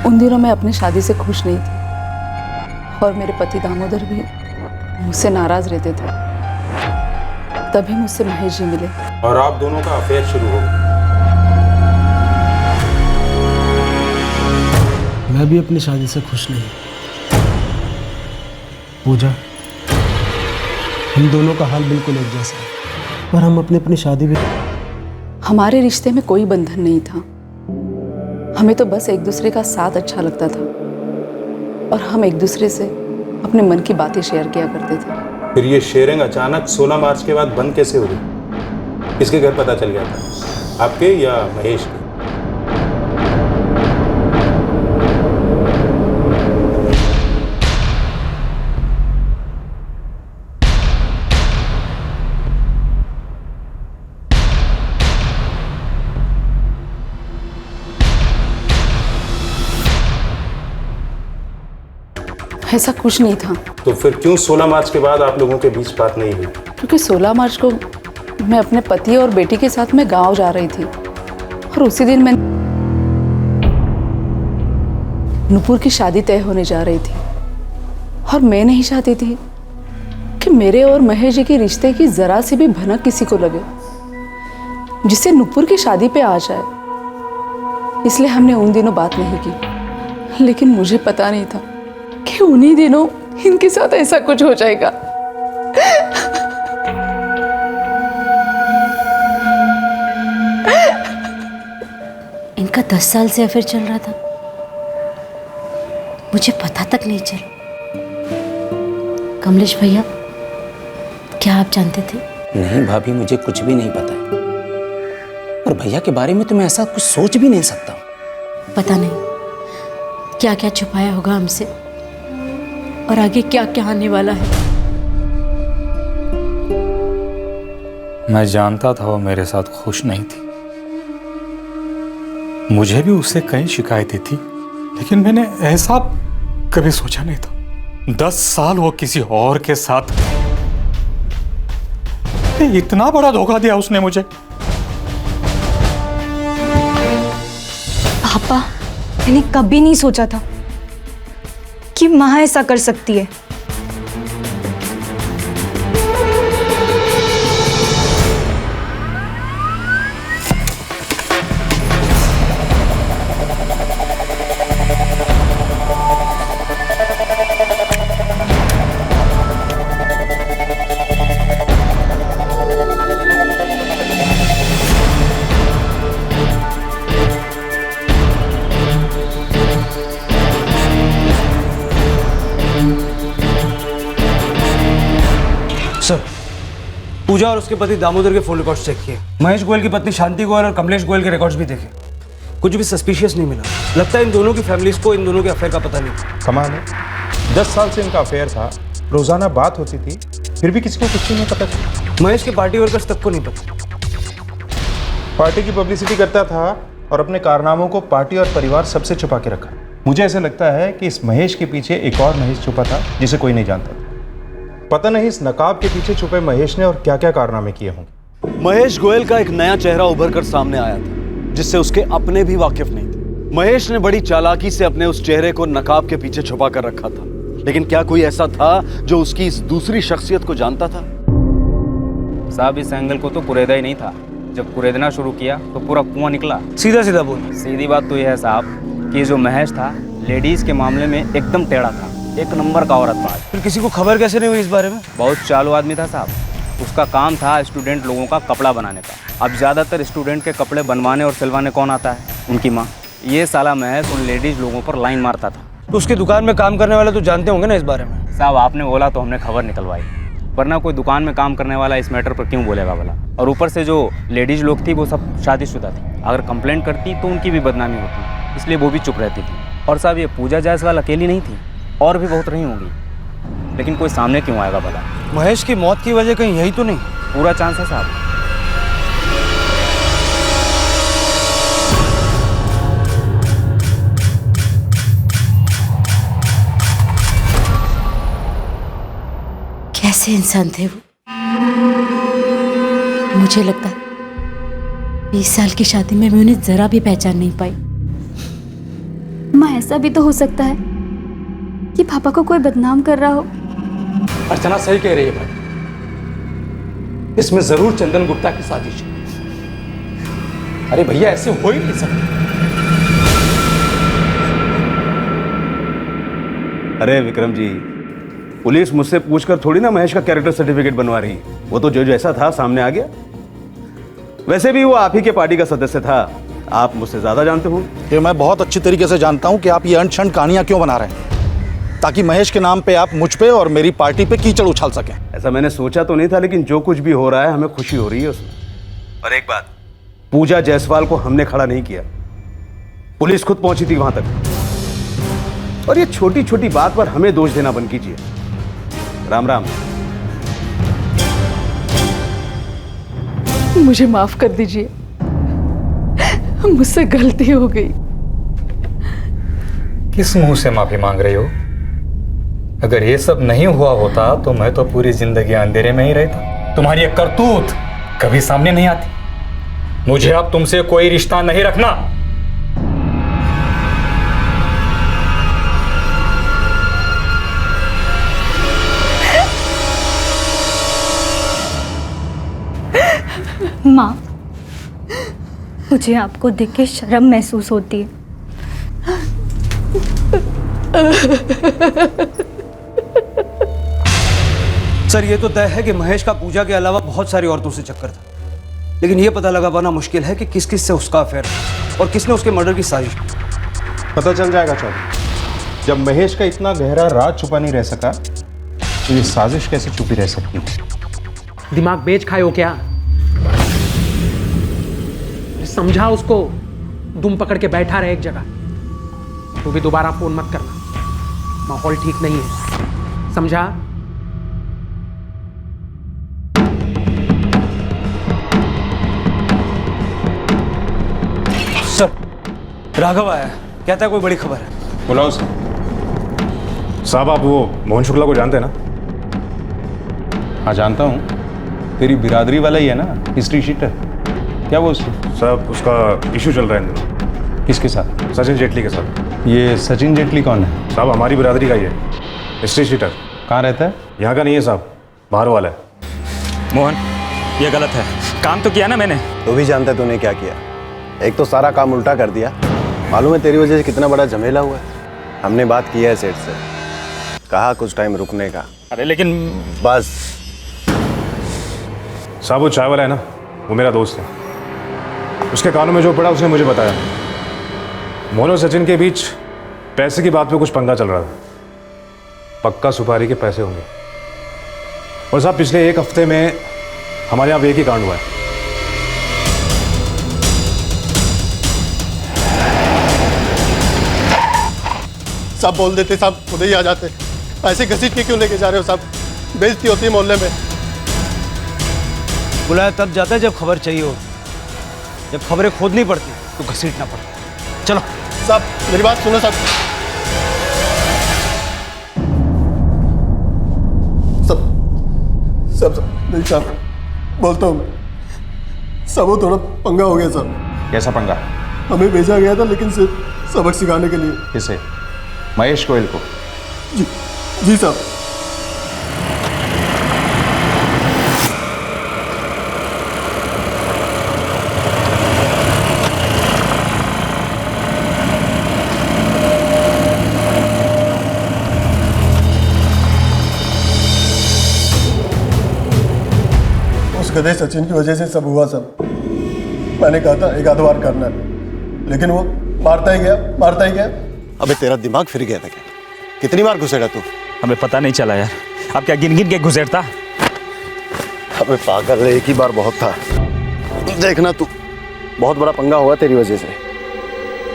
उन दिनों मैं अपनी शादी से खुश नहीं थी और मेरे पति दामोदर भी मुझसे नाराज रहते थे। तभी मुझसे महेश जी मिले और आप दोनों का अफेयर शुरू हो गया। मैं भी अपनी शादी से खुश नहीं। पूजा, हम दोनों का हाल बिल्कुल एक जैसा है और हम अपनी अपनी शादी भी। हमारे रिश्ते में कोई बंधन नहीं था। हमें तो बस एक दूसरे का साथ अच्छा लगता था और हम एक दूसरे से अपने मन की बातें शेयर किया करते थे। फिर ये शेयरिंग अचानक 16 मार्च के बाद बंद कैसे हो गई? किसके घर पता चल गया था, आपके या महेश के? ऐसा कुछ नहीं था। तो फिर क्यों 16 मार्च के बाद आप लोगों के बीच बात नहीं हुई? क्योंकि 16 मार्च को मैं अपने पति और बेटी के साथ मैं गांव जा रही थी और उसी दिन मैं नुपुर की शादी तय होने जा रही थी और मैं नहीं चाहती थी कि मेरे और महेश जी के रिश्ते की जरा सी भी भनक किसी को लगे जिससे नुपुर की शादी पे आ जाए। इसलिए हमने उन दिनों बात नहीं की। लेकिन मुझे पता नहीं था कि उन्हीं दिनों इनके साथ ऐसा कुछ हो जाएगा। इनका 10 साल से अफेयर चल रहा था, मुझे पता तक नहीं चला। कमलेश भैया, क्या आप जानते थे? नहीं भाभी, मुझे कुछ भी नहीं पता है। और भैया के बारे में तो मैं ऐसा कुछ सोच भी नहीं सकता। पता नहीं क्या क्या छुपाया होगा हमसे और आगे क्या क्या आने वाला है। मैं जानता था वो मेरे साथ खुश नहीं थी। मुझे भी उससे कई शिकायतें थी, लेकिन मैंने ऐसा कभी सोचा नहीं था। 10 साल वो किसी और के साथ। इतना बड़ा धोखा दिया उसने मुझे। पापा, मैंने कभी नहीं सोचा था कि माँ ऐसा कर सकती है। सर, पूजा और उसके पति दामोदर के फोन रिकॉर्ड्स चेक किए। महेश गोयल की पत्नी शांति गोयल और कमलेश गोयल के रिकॉर्ड्स भी देखे। कुछ भी सस्पिशियस नहीं मिला। लगता है इन दोनों की फैमिलीज को इन दोनों के अफेयर का पता नहीं। कमाल है, 10 साल से इनका अफेयर था, रोजाना बात होती थी, फिर भी किसी को कुछ नहीं पता चला। महेश के पार्टी वर्कर्स तक को नहीं पता। पार्टी की पब्लिसिटी करता था और अपने कारनामों को पार्टी और परिवार सबसे छुपा के रखा। मुझे ऐसा लगता है कि इस महेश के पीछे एक और महेश छुपा था जिसे कोई नहीं जानता था। पता नहीं इस नकाब के पीछे छुपे महेश ने और क्या क्या कारनामे किए होंगे। महेश गोयल का एक नया चेहरा उभर कर सामने आया था जिससे उसके अपने भी वाकिफ नहीं थे। महेश ने बड़ी चालाकी से अपने उस चेहरे को नकाब के पीछे छुपा कर रखा था। लेकिन क्या कोई ऐसा था जो उसकी इस दूसरी शख्सियत को जानता था? साहब, इस एंगल को तो कुरेदा ही नहीं था। जब कुरेदना शुरू किया तो पूरा कुआं निकला। सीधा सीधा बोल। सीधी बात तो यह है साहब कि जो महेश था लेडीज के मामले में एकदम टेढ़ा था, एक नंबर का औरत था। फिर किसी को खबर कैसे नहीं हुई इस बारे में? बहुत चालू आदमी था साहब। उसका काम था स्टूडेंट लोगों का कपड़ा बनाने का। अब ज़्यादातर स्टूडेंट के कपड़े बनवाने और सिलवाने कौन आता है? उनकी माँ। ये साला महेश उन लेडीज लोगों पर लाइन मारता था। तो उसकी दुकान में काम करने वाले तो जानते होंगे ना इस बारे में। साहब आपने बोला तो हमने खबर निकलवाई, वरना कोई दुकान में काम करने वाला इस मैटर पर क्यों बोलेगा भला। और ऊपर से जो लेडीज लोग थी वो सब शादीशुदा थी, अगर कंप्लेंट करती तो उनकी भी बदनामी होती, इसलिए वो भी चुप रहती थी। और साहब ये पूजा जायसवाल अकेली नहीं थी, और भी बहुत रही होंगी, लेकिन कोई सामने क्यों आएगा भला। महेश की मौत की वजह कहीं यही तो नहीं? पूरा चांस है साहब। कैसे इंसान थे वो। मुझे लगता 20 साल की शादी में मैं उन्हें जरा भी पहचान नहीं पाई। माँ, ऐसा भी तो हो सकता है कि पापा को कोई बदनाम कर रहा हो। अर्चना सही कह रही है भाई, इसमें जरूर चंदन गुप्ता की साजिश है। अरे भैया ऐसे हो ही नहीं सकता। अरे विक्रम जी, पुलिस मुझसे पूछकर थोड़ी ना महेश का कैरेक्टर सर्टिफिकेट बनवा रही, वो तो जो जैसा था सामने आ गया। वैसे भी वो आप ही के पार्टी का सदस्य था, आप मुझसे ज्यादा जानते हो। ये मैं बहुत अच्छी तरीके से जानता हूं कि आप ये अनछंड कहानियां क्यों बना रहे हैं, ताकि महेश के नाम पे आप मुझ पे और मेरी पार्टी पे कीचड़ उछाल सकें। ऐसा मैंने सोचा तो नहीं था, लेकिन जो कुछ भी हो रहा है हमें खुशी हो रही है उसमें। और एक बात, पूजा जायसवाल को हमने खड़ा नहीं किया, पुलिस खुद पहुंची थी वहां तक। और ये छोटी छोटी बात पर हमें दोष देना बंद कीजिए। राम राम। मुझे माफ कर दीजिए, मुझसे गलती हो गई। किस मुंह से माफी मांग रही हो? अगर ये सब नहीं हुआ होता तो मैं तो पूरी जिंदगी अंधेरे में ही रहता। तुम्हारी ये करतूत कभी सामने नहीं आती। मुझे अब तुमसे कोई रिश्ता नहीं रखना। माँ, मुझे आपको देख के शर्म महसूस होती है। सर, ये तो तय है कि महेश का पूजा के अलावा बहुत सारी औरतों से चक्कर था, लेकिन ये पता लगा पाना मुश्किल है कि किस किस से उसका अफेयर है और किसने उसके मर्डर की साजिश की। पता चल जाएगा चौधरी। जब महेश का इतना गहरा राज छुपा नहीं रह सका, तो ये साजिश कैसे छुपी रह सकती है? दिमाग बेच खाए हो क्या? समझा उसको, दुम पकड़ के बैठा रहे एक जगह। तू भी दोबारा फोन मत करना, माहौल ठीक नहीं है, समझा? सर, राघव आया, कहता है कोई बड़ी खबर है। बुलाओ सर। साहब, आप वो मोहन शुक्ला को जानते हैं ना? हाँ जानता हूँ, तेरी बिरादरी वाला ही है ना, हिस्ट्री शीटर। क्या वो साहब, उसका इशू चल रहा है इन दिनों। किसके साथ? सचिन जेटली के साथ। ये सचिन जेटली कौन है? साहब, हमारी बिरादरी का ही है, हिस्ट्री शीटर। कहाँ रहता है? यहाँ का नहीं है साहब, बाहर वाला है। मोहन, ये गलत है। काम तो किया ना मैंने। तू भी जानता है तूने क्या किया। एक तो सारा काम उल्टा कर दिया, मालूम है तेरी वजह से कितना बड़ा झमेला हुआ है। हमने बात की है सेठ से, कहा कुछ टाइम रुकने का। अरे लेकिन बस। साहब, वो चाय वाला है ना, वो मेरा दोस्त है। उसके कानों में जो पड़ा उसने मुझे बताया, मोहन और सचिन के बीच पैसे की बात पे कुछ पंगा चल रहा था। पक्का सुपारी के पैसे होंगे। और साहब, पिछले एक हफ्ते में हमारे यहाँ एक ही कांड हुआ है। सब बोल देते, सब खुद ही आ जाते। ऐसे घसीट के क्यों लेके जा रहे हो? सब बेइज्जती होती है मोहल्ले में। बुलाया तब जाता है जब खबर चाहिए हो, जब खबरें खोदनी पड़ती तो घसीटना पड़ता। चलो सब, मेरी बात सुनो सब। सब नहीं साहब, बोलता हूँ सब, वो थोड़ा पंगा हो गया साहब। कैसा पंगा? हमें भेजा गया था, लेकिन सिर्फ सबक सिखाने के लिए। किसे? महेश गोयल को? जी साहब। उस गधे सचिन की वजह से सब हुआ सब। मैंने कहा था एक आध बार करना है, लेकिन वो मारता ही गया। अबे तेरा दिमाग फिर गया था क्या? कितनी बार घुसेड़ा तू? हमें पता नहीं चला यार, अब क्या गिन गिन के घुसेड़ता? अबे पागल, एक ही बार बहुत था। देखना तू, बहुत बड़ा पंगा हुआ तेरी वजह से।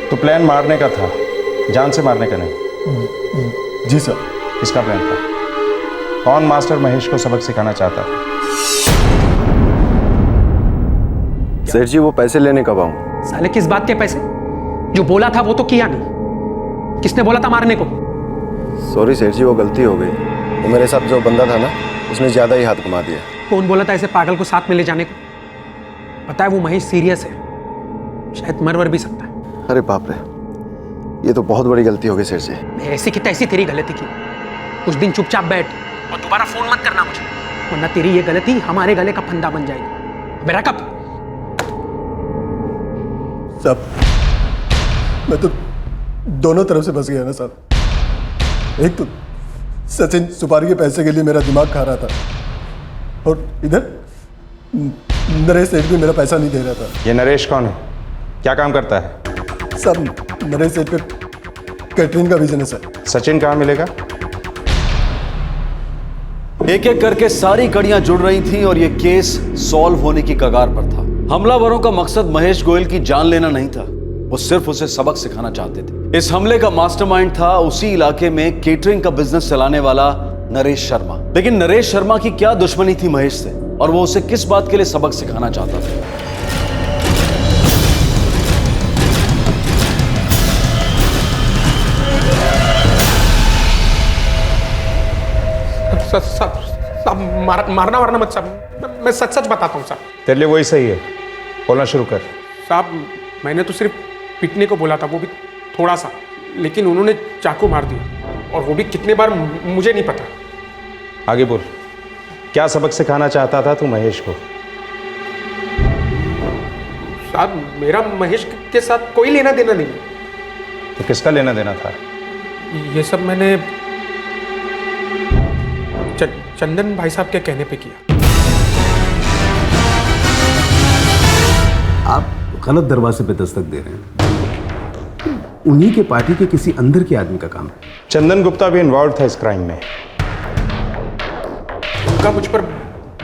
तो प्लान मारने का था, जान से मारने का नहीं। जी सर। किसका प्लान था? कौन मास्टर महेश को सबक सिखाना चाहता था? सेठ जी, वो पैसे लेने कब आऊं? साले किस बात के पैसे? जो बोला था वो तो किया नहीं। किसने बोला था मारने को? सॉरी सेठ जी, वो गलती हो गई। वो मेरे साथ जो बंदा था ना, उसने ज्यादा ही हाथ घुमा दिया। कौन बोला था ऐसे पागल को साथ में ले जाने को? पता है वो महेश सीरियस है, शायद मर भी सकता है। अरे बाप रे, ये तो बहुत बड़ी गलती हो गई सेठ जी। ऐसी की तैसी तेरी गलती की। कुछ दिन चुपचाप बैठ और दोबारा फोन मत करना मुझे, वरना तेरी ये गलती हमारे गले का फंदा बन जाएगी। मेरा कब साहब, मैं तो दोनों तरफ से फंस गया ना साहब। एक तो सचिन सुपारी के पैसे के लिए मेरा दिमाग खा रहा था, और इधर नरेश सेठ भी मेरा पैसा नहीं दे रहा था। ये नरेश कौन है? क्या काम करता है? सब नरेश सेठ का कैटरिंग का बिजनेस है। सचिन कहाँ मिलेगा? एक एक करके सारी कड़ियां जुड़ रही थीं और यह केस सॉल्व होने की कगार पर था। हमलावरों का मकसद महेश गोयल की जान लेना नहीं था, वो सिर्फ उसे सबक सिखाना चाहते थे। इस हमले का मास्टरमाइंड था उसी इलाके में केटरिंग का बिजनेस चलाने वाला नरेश शर्मा। लेकिन नरेश शर्मा की क्या दुश्मनी थी महेश से, और वो उसे किस बात के लिए सबक सिखाना चाहता था? मारना वारना मत साहब, मैं सच सच बताता हूँ साहब। तेरे लिए वही सही है, बोलना शुरू कर। साहब, मैंने तो सिर्फ पीटने को बोला था, वो भी थोड़ा सा, लेकिन उन्होंने चाकू मार दिया, और वो भी कितने बार मुझे नहीं पता। आगे बोल, क्या सबक सिखाना चाहता था तू महेश को? साहब, मेरा महेश के साथ कोई लेना देना नहीं। तो किसका लेना देना था? ये सब मैंने चंदन भाई साहब के कहने पे किया। आप गलत दरवाजे पे दस्तक दे रहे हैं। उन्हीं के पार्टी के किसी अंदर के आदमी का काम है। चंदन गुप्ता भी इन्वॉल्व था इस क्राइम में। उनका मुझ पर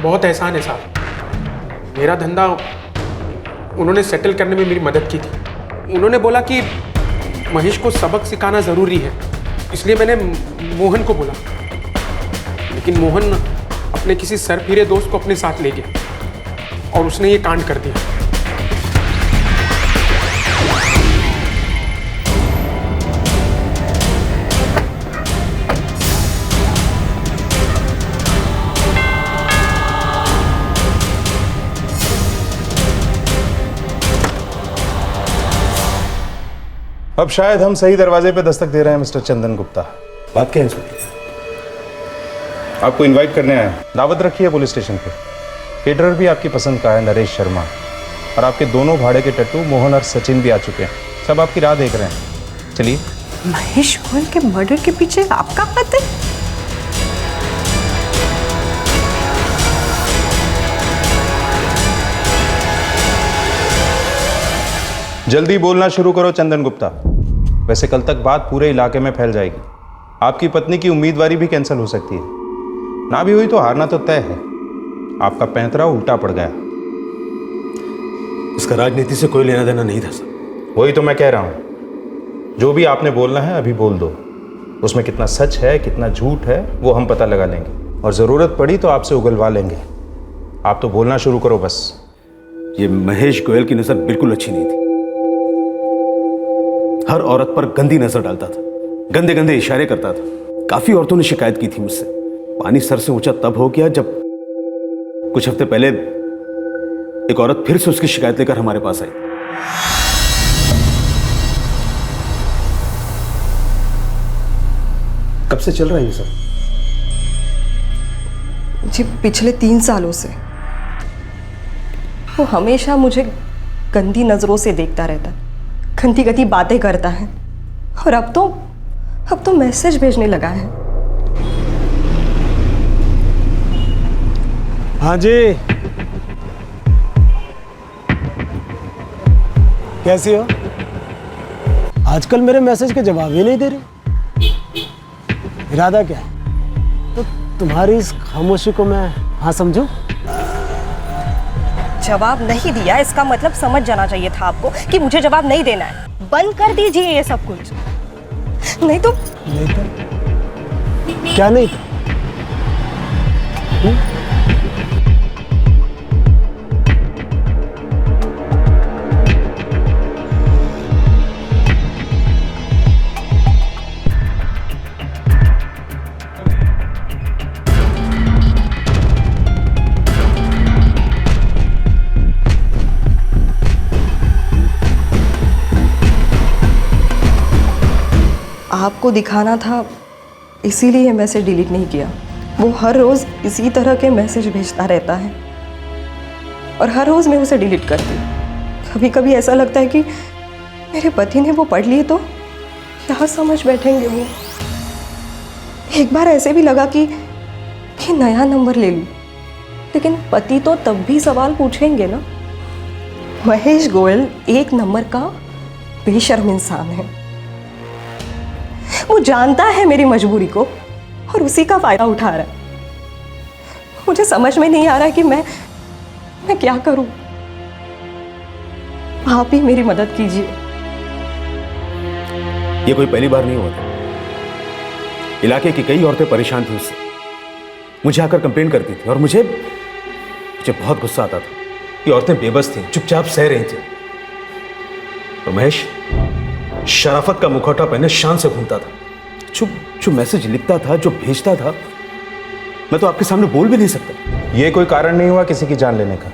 बहुत एहसान है साहब। मेरा धंधा उन्होंने सेटल करने में मेरी मदद की थी। उन्होंने बोला कि महेश को सबक सिखाना ज़रूरी है, इसलिए मैंने मोहन को बोला, लेकिन मोहन अपने किसी सरफिरे दोस्त को अपने साथ ले गया और उसने ये कांड कर दिया। अब शायद हम सही दरवाजे पे दस्तक दे रहे हैं मिस्टर चंदन गुप्ता। बात क्या है इंस्पेक्टर? आपको इनवाइट करने आए, दावत रखी है पुलिस स्टेशन पे। केटरर भी आपकी पसंद का है, नरेश शर्मा, और आपके दोनों भाड़े के टट्टू मोहन और सचिन भी आ चुके हैं। सब आपकी राह देख रहे हैं। चलिए। महेश गोयल के मर्डर के पीछे आपका हाथ है? जल्दी बोलना शुरू करो चंदन गुप्ता, वैसे कल तक बात पूरे इलाके में फैल जाएगी। आपकी पत्नी की उम्मीदवारी भी कैंसिल हो सकती है, ना भी हुई तो हारना तो तय है। आपका पैंतरा उल्टा पड़ गया। इसका राजनीति से कोई लेना देना नहीं था सर। वही तो मैं कह रहा हूं, जो भी आपने बोलना है अभी बोल दो। उसमें कितना सच है कितना झूठ है वो हम पता लगा लेंगे, और जरूरत पड़ी तो आपसे उगलवा लेंगे। आप तो बोलना शुरू करो बस। ये महेश गोयल की नजर बिल्कुल अच्छी नहीं थी। हर औरत पर गंदी नजर डालता था, गंदे गंदे इशारे करता था। काफी औरतों ने शिकायत की थी मुझसे। पानी सर से ऊंचा तब हो गया जब कुछ हफ्ते पहले एक औरत फिर से उसकी शिकायत लेकर हमारे पास आई। कब से चल रहा है ये सब? जी पिछले 3 सालों से। वो हमेशा मुझे गंदी नजरों से देखता रहता, गंदी गंदी बातें करता है, और अब तो मैसेज भेजने लगा है। हाँ जी, कैसी हो? आजकल मेरे मैसेज के जवाब ही नहीं दे रही। इरादा क्या है? तो तुम्हारी इस खामोशी को मैं हाँ समझूं? जवाब नहीं दिया इसका मतलब समझ जाना चाहिए था आपको कि मुझे जवाब नहीं देना है। बंद कर दीजिए ये सब कुछ, नहीं तो क्या नहीं था? आपको दिखाना था इसीलिए मैसेज डिलीट नहीं किया। वो हर रोज़ इसी तरह के मैसेज भेजता रहता है और हर रोज़ मैं उसे डिलीट करती हूँ। कभी कभी ऐसा लगता है कि मेरे पति ने वो पढ़ लिए तो क्या समझ बैठेंगे वो। एक बार ऐसे भी लगा कि नया नंबर ले लूँ, लेकिन पति तो तब भी सवाल पूछेंगे ना। महेश गोयल एक नंबर का बेशर्म इंसान है। वो जानता है मेरी मजबूरी को और उसी का फायदा उठा रहा है। मुझे समझ में नहीं आ रहा कि मैं क्या करूं। आप ही मेरी मदद कीजिए। ये कोई पहली बार नहीं हुआ था। इलाके की कई औरतें परेशान थी उससे, मुझे आकर कंप्लेन करती थी और मुझे बहुत गुस्सा आता था कि औरतें बेबस थी, चुपचाप सह रही थी। और महेश शराफत का मुखौटा पहने शान से घूमता था। जो मैसेज लिखता था, जो भेजता था, मैं तो आपके सामने बोल भी नहीं सकता। ये कोई कारण नहीं हुआ किसी की जान लेने का।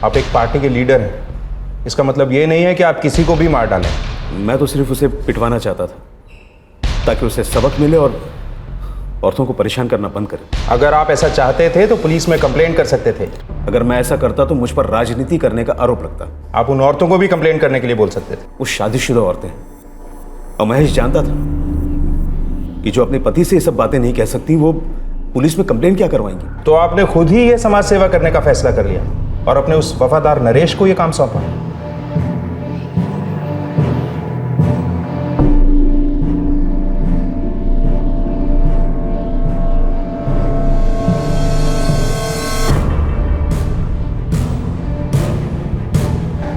आप एक पार्टी के लीडर हैं, इसका मतलब ये नहीं है कि आप किसी को भी मार डालें। मैं तो सिर्फ उसे पिटवाना चाहता था ताकि उसे सबक मिले और औरतों को परेशान करना बंद करे। अगर आप ऐसा चाहते थे तो पुलिस में कंप्लेंट कर सकते थे। अगर मैं ऐसा करता तो मुझ पर राजनीति करने का आरोप लगता। आप उन औरतों को भी कंप्लेंट करने के लिए बोल सकते थे। वो शादीशुदा औरतें हैं और महेश जानता था कि जो अपने पति से ये सब बातें नहीं कह सकती वो पुलिस में कंप्लेंट क्या करवाएंगी। तो आपने खुद ही ये समाज सेवा करने का फैसला कर लिया और अपने उस वफादार नरेश को ये काम सौंपा।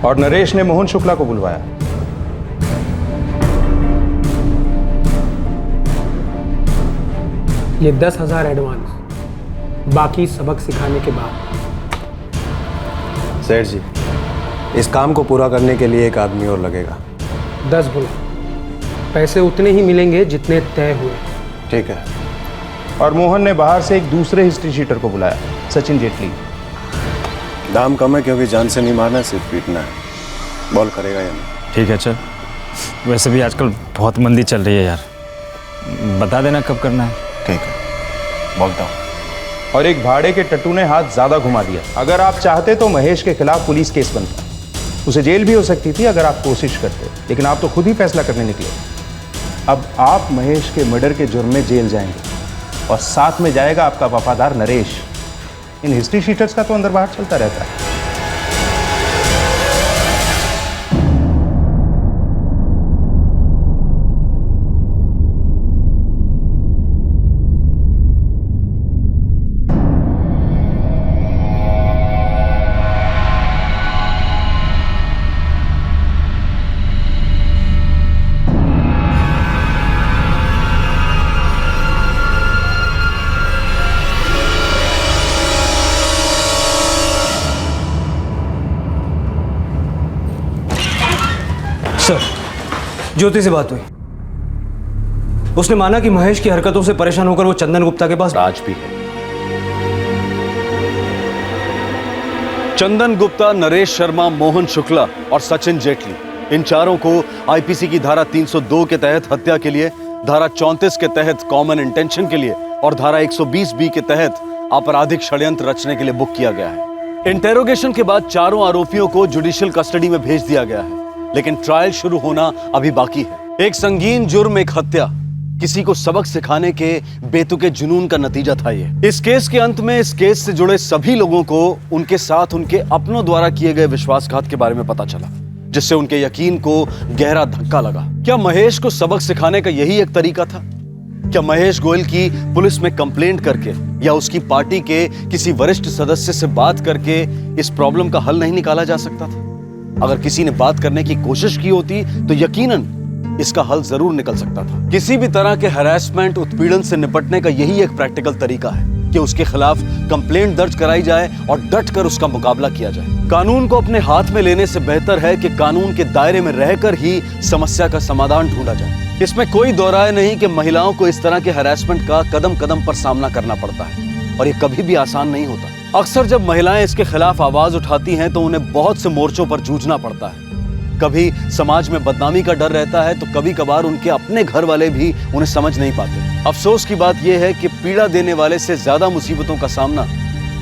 और नरेश ने मोहन शुक्ला को बुलवाया। ये 10,000 एडवांस, बाकी सबक सिखाने के बाद। सेठ जी, इस काम को पूरा करने के लिए एक आदमी और लगेगा। 10 गुना पैसे उतने ही मिलेंगे जितने तय हुए। ठीक है। और मोहन ने बाहर से एक दूसरे हिस्ट्री शीटर को बुलाया, सचिन जेटली। दाम कम है क्योंकि जान से नहीं मारना, सिर्फ पीटना है। बॉल करेगा या नहीं? ठीक है चल। वैसे भी आजकल बहुत मंदी चल रही है यार, बता देना कब करना है। ठीक है, बोलता हूँ। और एक भाड़े के टट्टू ने हाथ ज्यादा घुमा दिया। अगर आप चाहते तो महेश के खिलाफ पुलिस केस बनता, उसे जेल भी हो सकती थी अगर आप कोशिश करते, लेकिन आप तो खुद ही फैसला करने निकले। अब आप महेश के मर्डर के जुर्म में जेल जाएंगे और साथ में जाएगा आपका वफादार नरेश। इन हिस्ट्री शीटर्स का तो अंदर बाहर चलता रहता है। सर, ज्योति से बात हुई। उसने माना कि महेश की हरकतों से परेशान होकर वो चंदन गुप्ता के पास राज भी है। चंदन गुप्ता, नरेश शर्मा, मोहन शुक्ला और सचिन जेटली, इन चारों को आईपीसी की धारा 302 के तहत हत्या के लिए, धारा 34 के तहत कॉमन इंटेंशन के लिए और धारा 120 के तहत आपराधिक षड्यंत्र रचने के लिए बुक किया गया है। इंटेरोगेशन के बाद चारों आरोपियों को जुडिशियल कस्टडी में भेज दिया गया है, लेकिन ट्रायल शुरू होना अभी बाकी है। एक संगीन जुर्म, एक हत्या, किसी को सबक सिखाने के बेतुके जुनून का नतीजा था ये। इस केस के अंत में इस केस से जुड़े सभी लोगों को उनके साथ उनके अपनों द्वारा किए गए विश्वासघात के बारे में पता चला। जिससे उनके यकीन को गहरा धक्का लगा। क्या महेश को सबक सिखाने का यही एक तरीका था? क्या महेश गोयल की पुलिस में कंप्लेंट करके या उसकी पार्टी के किसी वरिष्ठ सदस्य से बात करके इस प्रॉब्लम का हल नहीं निकाला जा सकता था? अगर किसी ने बात करने की कोशिश की होती तो यकीनन इसका हल जरूर निकल सकता था। किसी भी तरह के हैरेसमेंट, उत्पीड़न से निपटने का यही एक प्रैक्टिकल तरीका है कि उसके खिलाफ कंप्लेंट दर्ज कराई जाए और डटकर उसका मुकाबला किया जाए। कानून को अपने हाथ में लेने से बेहतर है कि कानून के दायरे में रहकर ही समस्या का समाधान ढूंढा जाए। इसमें कोई दो राय नहीं कि महिलाओं को इस तरह के हैरेसमेंट का कदम कदम पर सामना करना पड़ता है और ये कभी भी आसान नहीं होता। अक्सर जब महिलाएं इसके खिलाफ आवाज उठाती हैं तो उन्हें बहुत से मोर्चों पर जूझना पड़ता है। कभी समाज में बदनामी का डर रहता है तो कभी कभार उनके अपने घर वाले भी उन्हें समझ नहीं पाते। अफसोस की बात यह है कि पीड़ा देने वाले से ज्यादा मुसीबतों का सामना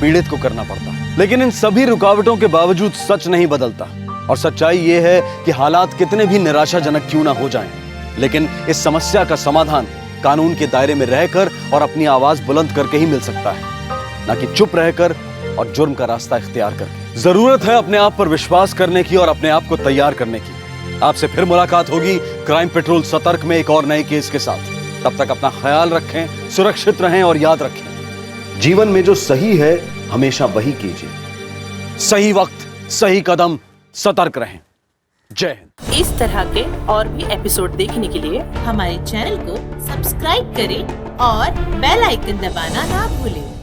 पीड़ित को करना पड़ता है। लेकिन इन सभी रुकावटों के बावजूद सच नहीं बदलता और सच्चाई यह है कि हालात कितने भी निराशाजनक क्यों ना हो जाएं, लेकिन इस समस्या का समाधान कानून के दायरे में रहकर और अपनी आवाज बुलंद करके ही मिल सकता है, ना कि चुप रहकर और जुर्म का रास्ता इख्तियार करके। जरूरत है अपने आप पर विश्वास करने की और अपने आप को तैयार करने की। आपसे फिर मुलाकात होगी क्राइम पेट्रोल सतर्क में एक और नए केस के साथ। तब तक अपना ख्याल रखें, सुरक्षित रहें और याद रखें, जीवन में जो सही है हमेशा वही कीजिए। सही वक्त, सही कदम, सतर्क रहें। जय हिंद। इस तरह के और भी एपिसोड देखने के लिए हमारे चैनल को सब्सक्राइब करें और बेल आइकन दबाना ना भूलें।